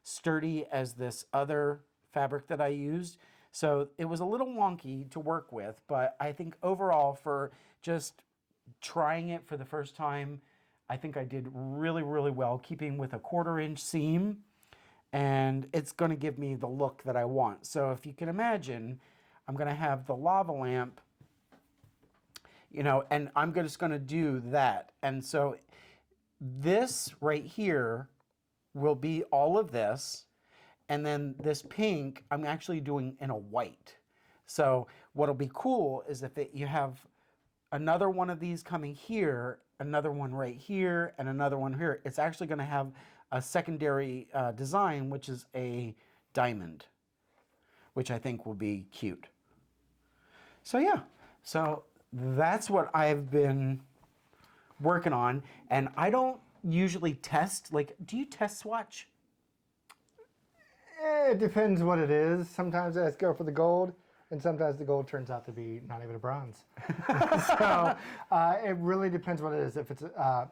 Speaker 1: sturdy as this other fabric that I used. So it was a little wonky to work with, but I think overall, for just trying it for the first time, I think I did really, really well, keeping with a 1/4 inch seam, and it's going to give me the look that I want. So if you can imagine, I'm going to have the lava lamp, you know, and I'm just going to do that. And so this right here will be all of this, and then this pink I'm actually doing in a white. So what'll be cool is if you have another one of these coming here, another one right here, and another one here, it's actually going to have a secondary design, which is a diamond, which I think will be cute. So yeah, so that's what I've been working on, and I don't usually test. Like, do you test swatch?
Speaker 2: It depends what it is. Sometimes I just go for the gold, and sometimes the gold turns out to be not even a bronze. So it really depends what it is. If it's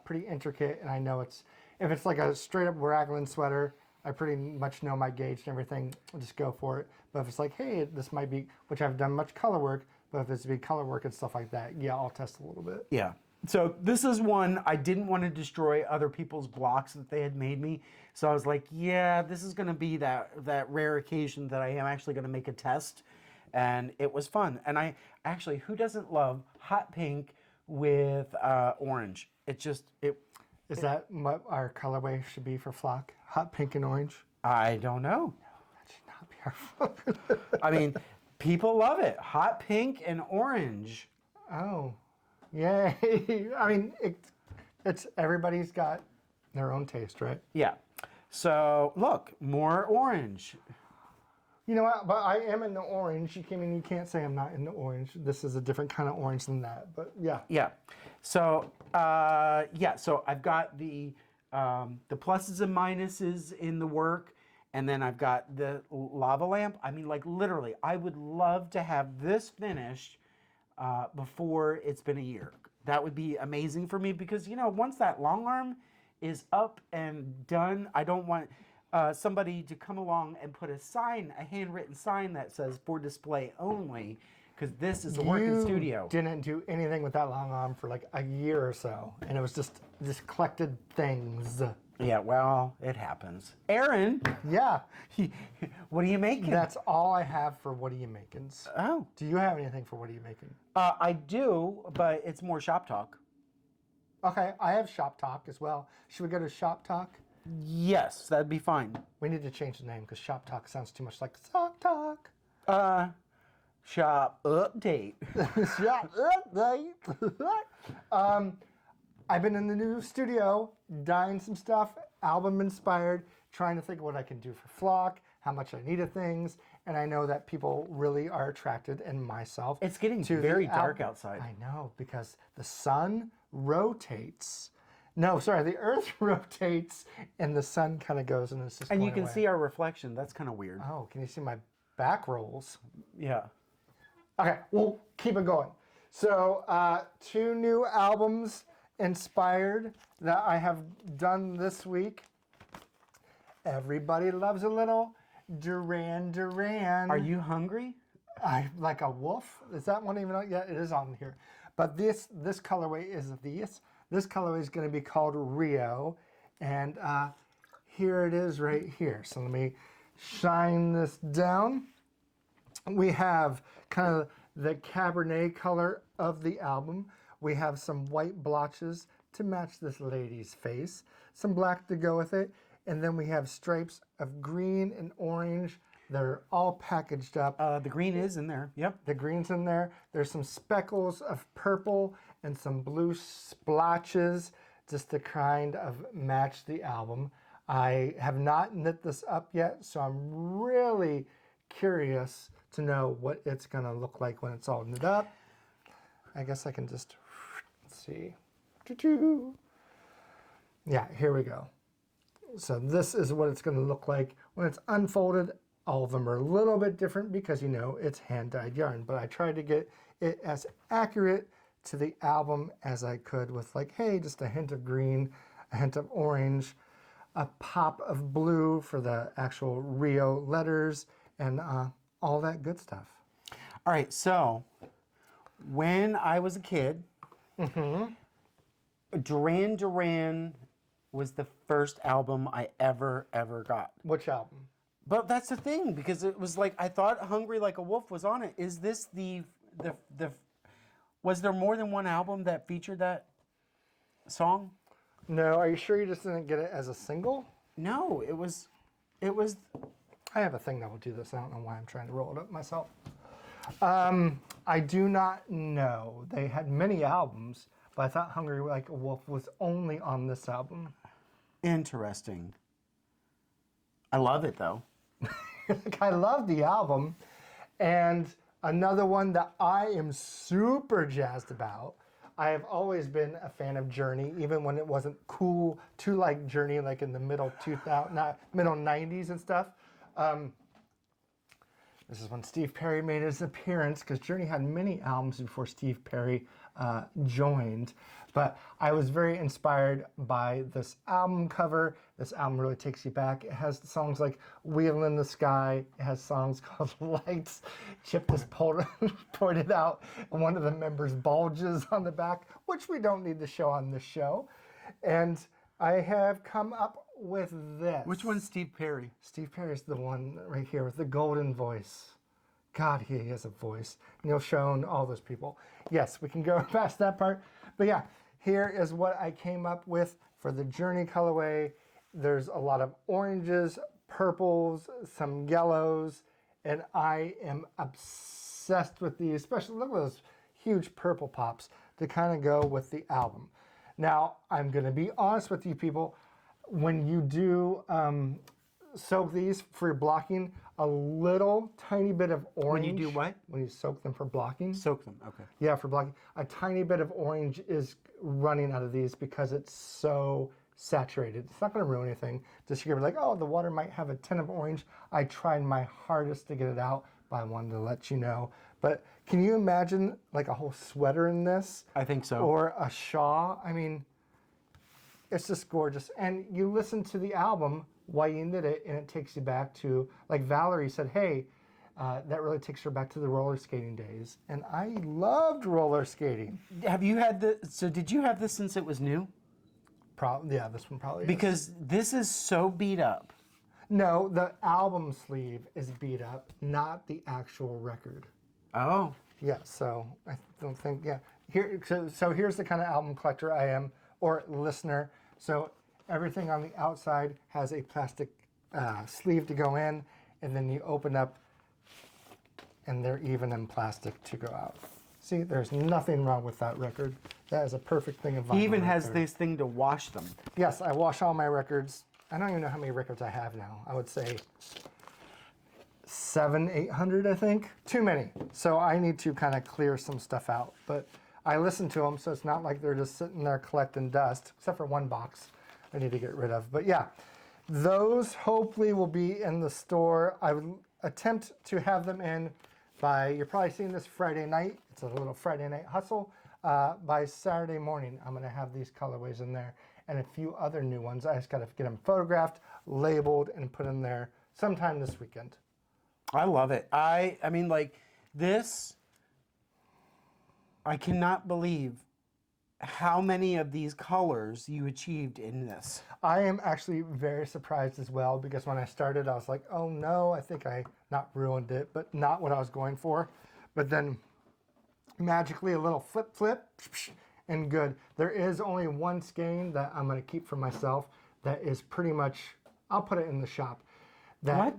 Speaker 2: pretty intricate, and I know if it's like a straight up raglan sweater, I pretty much know my gauge and everything. I'll just go for it. But if it's like, hey, this might be, which I've done much color work, but if it's big color work and stuff like that, yeah, I'll test a little bit.
Speaker 1: Yeah. So this is one I didn't want to destroy other people's blocks that they had made me. So I was like, yeah, this is going to be that rare occasion that I am actually going to make a test. And it was fun. And I actually, who doesn't love hot pink with orange?
Speaker 2: Is that what our colorway should be for flock? Hot pink and orange?
Speaker 1: I don't know.
Speaker 2: No, that should not be our flock.
Speaker 1: I mean, people love it. Hot pink and orange.
Speaker 2: Oh, yay. I mean, it's everybody's got their own taste, right?
Speaker 1: Yeah. So look, more orange.
Speaker 2: You know what? But I am in the orange. You can't say I'm not in the orange. This is a different kind of orange than that. But yeah.
Speaker 1: Yeah. So So I've got the pluses and minuses in the work, and then I've got the lava lamp. I mean, like literally, I would love to have this finished before it's been a year. That would be amazing for me because, you know, once that long arm is up and done, I don't want somebody to come along and put a handwritten sign that says for display only, because this is a working studio.
Speaker 2: Didn't do anything with that long arm for like a year or so, and it was just collected things.
Speaker 1: Yeah, well, it happens. Aaron,
Speaker 2: yeah,
Speaker 1: what are you making?
Speaker 2: That's all I have for what are you making?
Speaker 1: Oh,
Speaker 2: do you have anything for what are you making?
Speaker 1: I do, but it's more shop talk.
Speaker 2: Okay, I have shop talk as well. Should we go to shop talk?
Speaker 1: Yes, that'd be fine.
Speaker 2: We need to change the name because shop talk sounds too much like sock talk.
Speaker 1: Shop update.
Speaker 2: Shop update. I've been in the new studio, dyeing some stuff, album inspired, trying to think of what I can do for flock, how much I need of things, and I know that people really are attracted, and myself.
Speaker 1: It's getting very dark outside.
Speaker 2: I know, because the sun rotates. No, sorry, the earth rotates and the sun kind of goes and it's just
Speaker 1: and
Speaker 2: going
Speaker 1: you can
Speaker 2: away.
Speaker 1: see our reflection. That's kind of weird.
Speaker 2: Oh, can you see my back rolls?
Speaker 1: Yeah.
Speaker 2: Okay, we'll keep it going. So 2 new albums inspired that I have done this week. Everybody loves a little Duran Duran.
Speaker 1: Are you hungry?
Speaker 2: Like a wolf? Is that one even? Yeah, it is on here. But this colorway is This colorway is going to be called Rio, and here it is right here. So let me shine this down. We have kind of the Cabernet color of the album. We have some white blotches to match this lady's face, some black to go with it, and then we have stripes of green and orange. They're all packaged up.
Speaker 1: The green is in there. Yep.
Speaker 2: The green's in there. There's some speckles of purple and some blue splotches just to kind of match the album. I have not knit this up yet, so I'm really curious to know what it's going to look like when it's all knit up. I guess I can just see. Yeah, here we go. So this is what it's going to look like when it's unfolded. All of them are a little bit different because, you know, it's hand-dyed yarn, but I tried to get it as accurate to the album as I could with, like, hey, just a hint of green, a hint of orange, a pop of blue for the actual Rio letters, and all that good stuff.
Speaker 1: All right, so when I was a kid, Duran Duran was the first album I ever got.
Speaker 2: Which album?
Speaker 1: But that's the thing, because it was like, I thought Hungry Like a Wolf was on it. Is this the was there more than one album that featured that song?
Speaker 2: No, are you sure you just didn't get it as a single?
Speaker 1: No, it was,
Speaker 2: I have a thing that will do this. I don't know why I'm trying to roll it up myself. I do not know. They had many albums, but I thought Hungry Like a Wolf was only on this album.
Speaker 1: interesting. I love it, though.
Speaker 2: I love the album. And another one that I am super jazzed about, I have always been a fan of Journey, even when it wasn't cool to like Journey, like in the middle 90s and stuff. This is when Steve Perry made his appearance, because Journey had many albums before Steve Perry joined. But I was very inspired by this album cover. This album really takes you back. It has songs like Wheel in the Sky. It has songs called Lights. Chip just pointed out one of the members' bulges on the back, which we don't need to show on this show. And I have come up with this.
Speaker 1: Which one's Steve Perry?
Speaker 2: Steve Perry is the one right here with the golden voice. God, he has a voice. Neil Schoen, all those people. Yes, we can go past that part. But yeah, here is what I came up with for the Journey colorway. There's a lot of oranges, purples, some yellows, and I am obsessed with these, especially look at those huge purple pops to kind of go with the album. Now, I'm going to be honest with you people. When you do soak these for your blocking, a little tiny bit of orange.
Speaker 1: When you do what?
Speaker 2: When you soak them for blocking.
Speaker 1: Soak them, okay.
Speaker 2: Yeah, for blocking. A tiny bit of orange is running out of these because it's so saturated. It's not going to ruin anything. Just you're like, oh, the water might have a tin of orange. I tried my hardest to get it out, but I wanted to let you know. But can you imagine like a whole sweater in this?
Speaker 1: I think so.
Speaker 2: Or a shawl? I mean, it's just gorgeous. And you listen to the album while you knit it, and it takes you back to, like Valerie said, hey, that really takes her back to the roller skating days. And I loved roller skating.
Speaker 1: Have you had so did you have this since it was new?
Speaker 2: Yeah, this one probably is.
Speaker 1: Because this is so beat up.
Speaker 2: No, the album sleeve is beat up, not the actual record.
Speaker 1: Oh.
Speaker 2: Yeah, so I don't think, yeah. So here's the kind of album collector I am, or listener. So everything on the outside has a plastic sleeve to go in, and then you open up, and they're even in plastic to go out. See, there's nothing wrong with that record. That is a perfect thing of vinyl.
Speaker 1: He even has
Speaker 2: there.
Speaker 1: this thing to wash them.
Speaker 2: Yes, I wash all my records. I don't even know how many records I have now. I would say 700, 800, I think. Too many. So I need to kind of clear some stuff out. But I listen to them, so it's not like they're just sitting there collecting dust, except for one box I need to get rid of. But yeah, those hopefully will be in the store. I would attempt to have them in by, you're probably seeing this Friday night. It's a little Friday night hustle. By Saturday morning, I'm going to have these colorways in there and a few other new ones. I just got to get them photographed, labeled, and put in there sometime this weekend.
Speaker 1: I love it. I mean, like, this, I cannot believe how many of these colors you achieved in this.
Speaker 2: I am actually very surprised as well, because when I started, I was like, oh no, I think I not ruined it, but not what I was going for. But then magically a little flip, and good. There is only one skein that I'm going to keep for myself that is pretty much, I'll put it in the shop.
Speaker 1: What?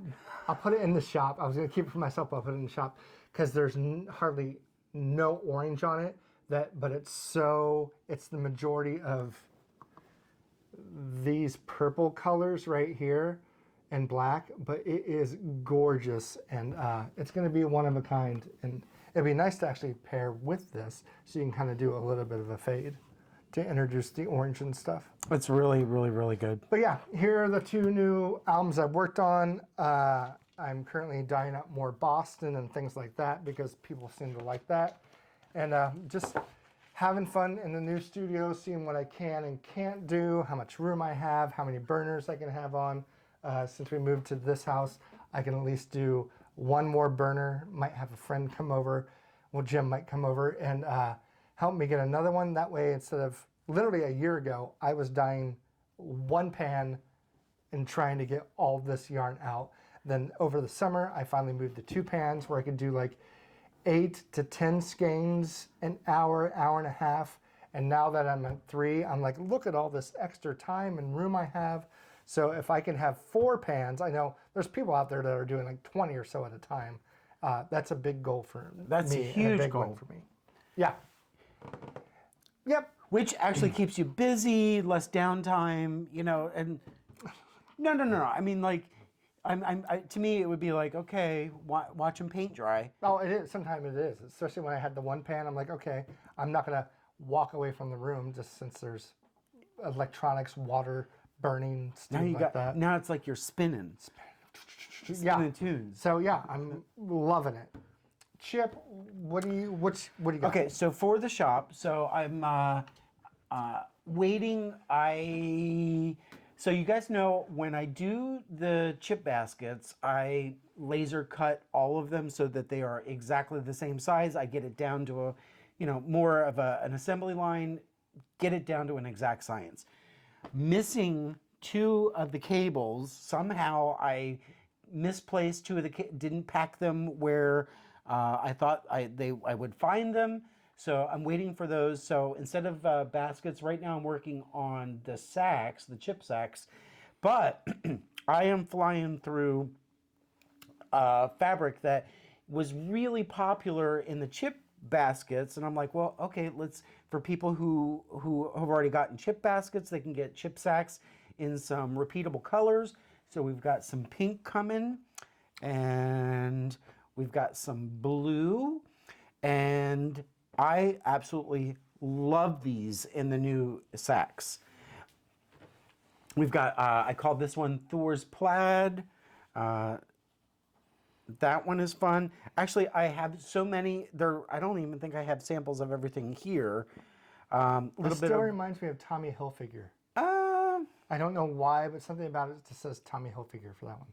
Speaker 2: I'll put it in the shop. I was going to keep it for myself, but I'll put it in the shop because there's hardly no orange on it. But it's the majority of these purple colors right here and black, but it is gorgeous, and it's going to be one of a kind, and it'd be nice to actually pair with this so you can kind of do a little bit of a fade to introduce the orange and stuff.
Speaker 1: It's really, really, really good.
Speaker 2: But yeah, here are the 2 new albums I've worked on. I'm currently dyeing up more Boston and things like that because people seem to like that. And just having fun in the new studio, seeing what I can and can't do, how much room I have, how many burners I can have on. Since we moved to this house, I can at least do 1 more burner. Might have a friend come over. Well, Jim might come over and help me get another one. That way, instead of literally a year ago, I was dyeing 1 pan and trying to get all this yarn out. Then over the summer, I finally moved to 2 pans where I could do like 8 to 10 skeins an hour, hour and a half. And now that I'm at 3, I'm like, look at all this extra time and room I have. So if I can have 4 pans, I know there's people out there that are doing like 20 or so at a time. That's a big goal for me.
Speaker 1: That's a huge
Speaker 2: big
Speaker 1: goal
Speaker 2: win for me. Yeah. Yep.
Speaker 1: Which actually keeps you busy, less downtime, you know, and no. I mean, like, to me, it would be like, okay, watch them paint dry.
Speaker 2: Oh, it is. Sometimes it is. Especially when I had the 1 pan, I'm like, okay, I'm not going to walk away from the room just since there's electronics, water, burning, stuff like that.
Speaker 1: Now it's like you're spinning tunes.
Speaker 2: So yeah, I'm loving it. Chip, what do you got?
Speaker 1: Okay, so for the shop, so I'm waiting. So you guys know when I do the chip baskets, I laser cut all of them so that they are exactly the same size. I get it down to a, more of an assembly line, get it down to an exact science. Missing 2 of the cables. Somehow I misplaced 2 of the didn't pack them where I thought I would find them. So I'm waiting for those. So instead of baskets, right now I'm working on the sacks, the chip sacks. But I am flying through fabric that was really popular in the chip baskets, and I'm like, well, okay, for people who have already gotten chip baskets, they can get chip sacks in some repeatable colors. So we've got some pink coming, and we've got some blue, and I absolutely love these in the new sacks. We've got, I call this one Thor's Plaid. That one is fun. Actually, I have so many. I don't even think I have samples of everything here.
Speaker 2: It still reminds me of Tommy Hilfiger. I don't know why, but something about it just says Tommy Hilfiger for that one.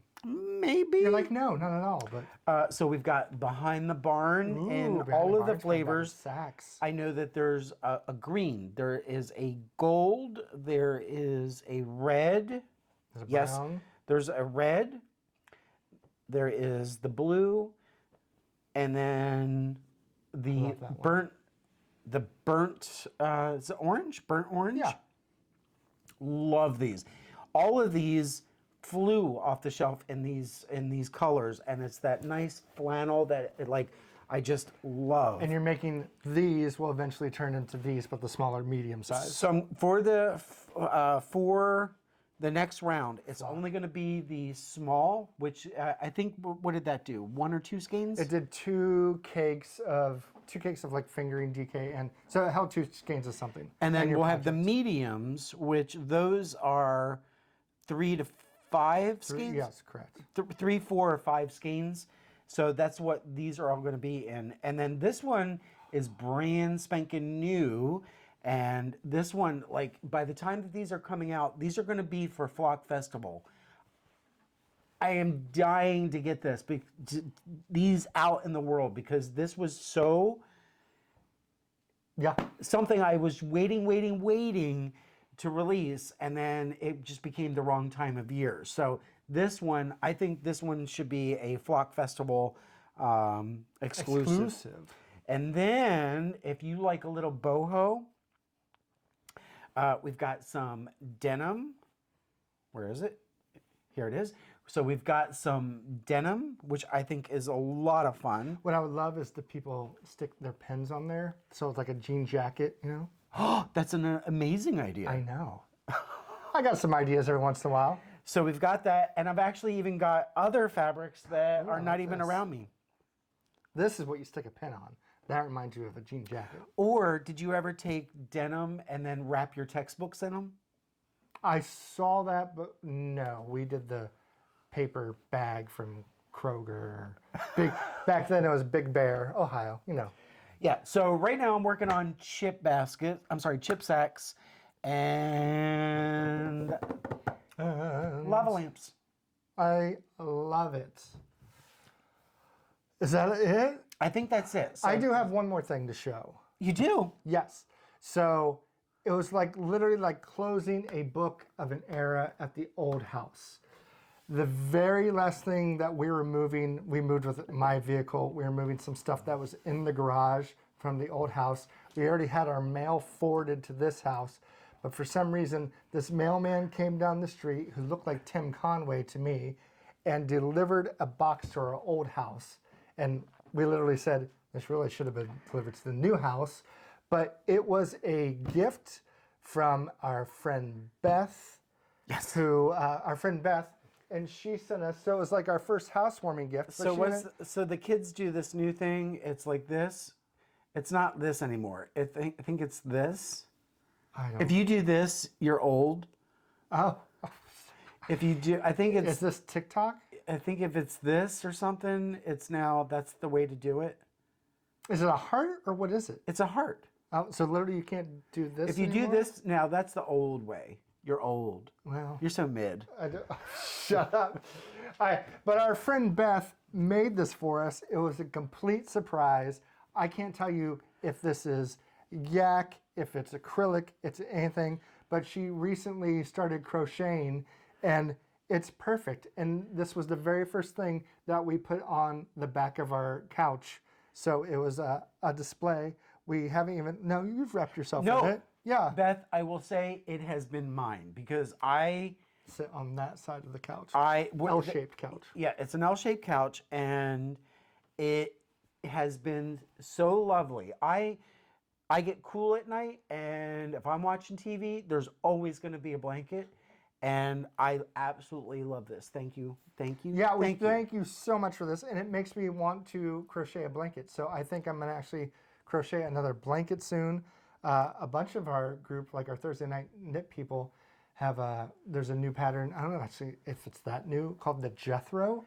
Speaker 1: Maybe.
Speaker 2: You're like, no, not at all. But
Speaker 1: so we've got Behind the Barn and all of the flavors.
Speaker 2: Sacks.
Speaker 1: I know that there's a green. There is a gold. There is a red.
Speaker 2: There's a brown.
Speaker 1: There's a red. There is the blue, and then the burnt. Is it orange? Burnt orange.
Speaker 2: Yeah.
Speaker 1: Love these. All of these flew off the shelf in these colors, and it's that nice flannel that I just love.
Speaker 2: And you're making these will eventually turn into these, but the smaller, medium size.
Speaker 1: So for the next round, it's only going to be the small, which I think, what did that do? 1 or 2 skeins?
Speaker 2: It did 2 cakes of like fingering DK, and so it held 2 skeins of something.
Speaker 1: And then we'll have the mediums, which those are 3 to 5 skeins?
Speaker 2: Yes, correct.
Speaker 1: 3, 4, or 5 skeins. So that's what these are all going to be in. And then this one is brand spanking new. And this one, by the time that these are coming out, these are going to be for Flock Festival. I am dying to get these out in the world, because this was something I was waiting to release, and then it just became the wrong time of year. So this one, I think this one should be a Flock Festival exclusive. And then if you like a little boho, we've got some denim. Where is it? Here it is. So we've got some denim, which I think is a lot of fun.
Speaker 2: What I would love is the people stick their pins on there, so it's like a jean jacket,
Speaker 1: Oh, that's an amazing idea.
Speaker 2: I know. I got some ideas every once in a while.
Speaker 1: So we've got that, and I've actually even got other fabrics that
Speaker 2: Ooh,
Speaker 1: are
Speaker 2: I
Speaker 1: not
Speaker 2: like
Speaker 1: even
Speaker 2: this.
Speaker 1: around me.
Speaker 2: This is what you stick a pin on. That reminds you of a jean jacket.
Speaker 1: Or did you ever take denim and then wrap your textbooks in them?
Speaker 2: I saw that, but no, we did the paper bag from Kroger. Big back then it was Big Bear, Ohio. You know.
Speaker 1: Yeah, so right now I'm working on chip sacks and lava lamps.
Speaker 2: I love it. Is that it?
Speaker 1: I think that's it. So
Speaker 2: I do have one more thing to show.
Speaker 1: You do?
Speaker 2: Yes. So it was like literally like closing a book of an era at the old house. The very last thing that we were moving, we moved with my vehicle. We were moving some stuff that was in the garage from the old house. We already had our mail forwarded to this house, but for some reason, this mailman came down the street who looked like Tim Conway to me and delivered a box to our old house. And we literally said, this really should have been delivered to the new house. But it was a gift from our friend Beth,
Speaker 1: Yes.
Speaker 2: and she sent us. So it was like our first housewarming gift. but
Speaker 1: So
Speaker 2: she didn't-
Speaker 1: so the kids do this new thing. It's like this. It's not this anymore. I think it's this.
Speaker 2: I don't.
Speaker 1: If you do this, you're old.
Speaker 2: Oh,
Speaker 1: If you do, I think
Speaker 2: is
Speaker 1: it's.
Speaker 2: this TikTok?
Speaker 1: I think if it's this or something, it's now. That's the way to do it.
Speaker 2: Is it a heart or what is it?
Speaker 1: It's a heart.
Speaker 2: Oh, so literally you can't do this.
Speaker 1: If you
Speaker 2: anymore?
Speaker 1: do this now, that's the old way. You're old.
Speaker 2: Well,
Speaker 1: You're so mid.
Speaker 2: I don't, shut up. But our friend Beth made this for us. It was a complete surprise. I can't tell you if this is yak, if it's acrylic, it's anything. But she recently started crocheting, and it's perfect. And this was the very first thing that we put on the back of our couch. So it was a display. We haven't even. No, you've wrapped yourself
Speaker 1: No.
Speaker 2: in it. Yeah.
Speaker 1: Beth, I will say it has been mine because I
Speaker 2: Sit on that side of the couch.
Speaker 1: well,
Speaker 2: L-shaped couch.
Speaker 1: Yeah, it's an L-shaped couch, and it has been so lovely. I get cool at night, and if I'm watching TV, there's always going to be a blanket, and I absolutely love this. Thank you, thank you.
Speaker 2: Yeah,
Speaker 1: you.
Speaker 2: thank you so much for this, and it makes me want to crochet a blanket. So I think I'm gonna actually crochet another blanket soon. A bunch of our group, like our Thursday night knit people, have there's a new pattern. I don't know actually if it's that new, called the Jethro.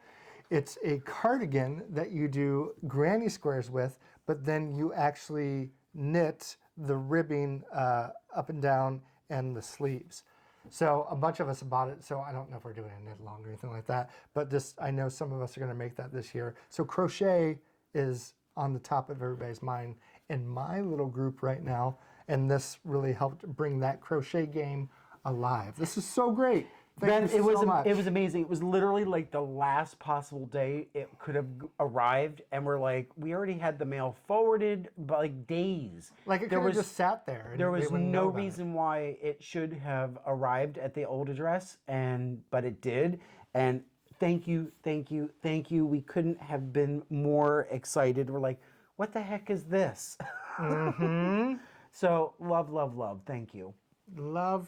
Speaker 2: It's a cardigan that you do granny squares with, but then you actually knit the ribbing up and down and the sleeves. So a bunch of us bought it. So I don't know if we're doing a knit along or anything like that, but this, I know some of us are going to make that this year. So crochet is on the top of everybody's mind in my little group right now. And this really helped bring that crochet game alive. This is so great.
Speaker 1: Ben,
Speaker 2: Thank you so much.
Speaker 1: it was amazing. It was literally like the last possible day it could have arrived, and we're like, we already had the mail forwarded, but like days.
Speaker 2: Like it could have just sat there. And
Speaker 1: There
Speaker 2: we
Speaker 1: was
Speaker 2: wouldn't
Speaker 1: no
Speaker 2: know about it.
Speaker 1: reason why it should have arrived at the old address, but it did. And thank you, thank you, thank you. We couldn't have been more excited. We're like, what the heck is this?
Speaker 2: Mm-hmm.
Speaker 1: So love, love, love. Thank you.
Speaker 2: Love,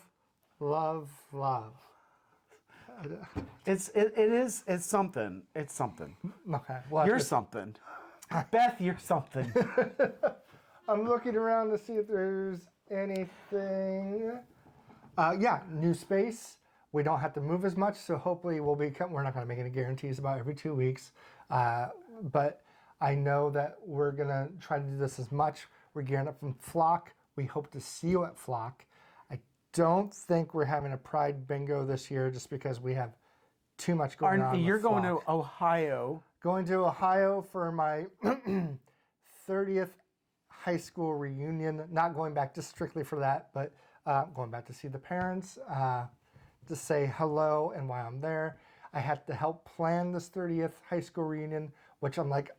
Speaker 2: love, love.
Speaker 1: It's something. It's something.
Speaker 2: Okay. Well,
Speaker 1: You're something. Beth, you're something.
Speaker 2: I'm looking around to see if there's anything. Yeah, new space. We don't have to move as much, so hopefully we're not going to make any guarantees about every 2 weeks. But I know that we're going to try to do this as much. We're gearing up from Flock. We hope to see you at Flock. I don't think we're having a Pride Bingo this year just because we have too much going on.
Speaker 1: You're
Speaker 2: with
Speaker 1: going
Speaker 2: Flock.
Speaker 1: to Ohio.
Speaker 2: Going to Ohio for my 30th high school reunion. Not going back just strictly for that, but going back to see the parents, to say hello and why I'm there. I had to help plan this 30th high school reunion, which I'm like,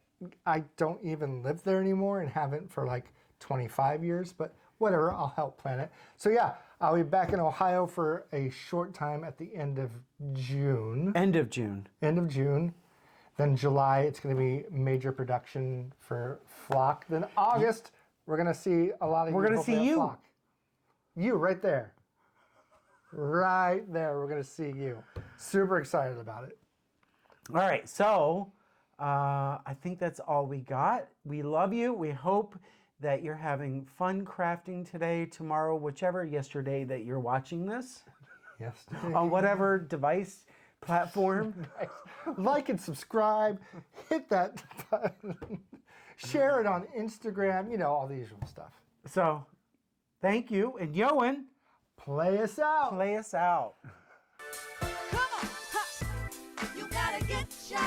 Speaker 2: I don't even live there anymore and haven't for like 25 years, but whatever, I'll help plan it. So yeah, I'll be back in Ohio for a short time at the end of June.
Speaker 1: End of June.
Speaker 2: End of June. Then July, it's going to be major production for Flock. Then August, we're going to see a lot of
Speaker 1: We're
Speaker 2: you.
Speaker 1: gonna see
Speaker 2: hopefully at
Speaker 1: you.
Speaker 2: Flock. You right there. right there. We're going to see you. Super excited about it.
Speaker 1: All right, so I think that's all we got. We love you. We hope that you're having fun crafting today, tomorrow, yesterday that you're watching this.
Speaker 2: Yesterday.
Speaker 1: On whatever device, platform.
Speaker 2: Like and subscribe. Hit that button. Share it on Instagram. You know, all the usual stuff.
Speaker 1: So, thank you. And Yoan,
Speaker 2: play us out.
Speaker 1: Play us out.
Speaker 3: Come on, huh. You gotta get your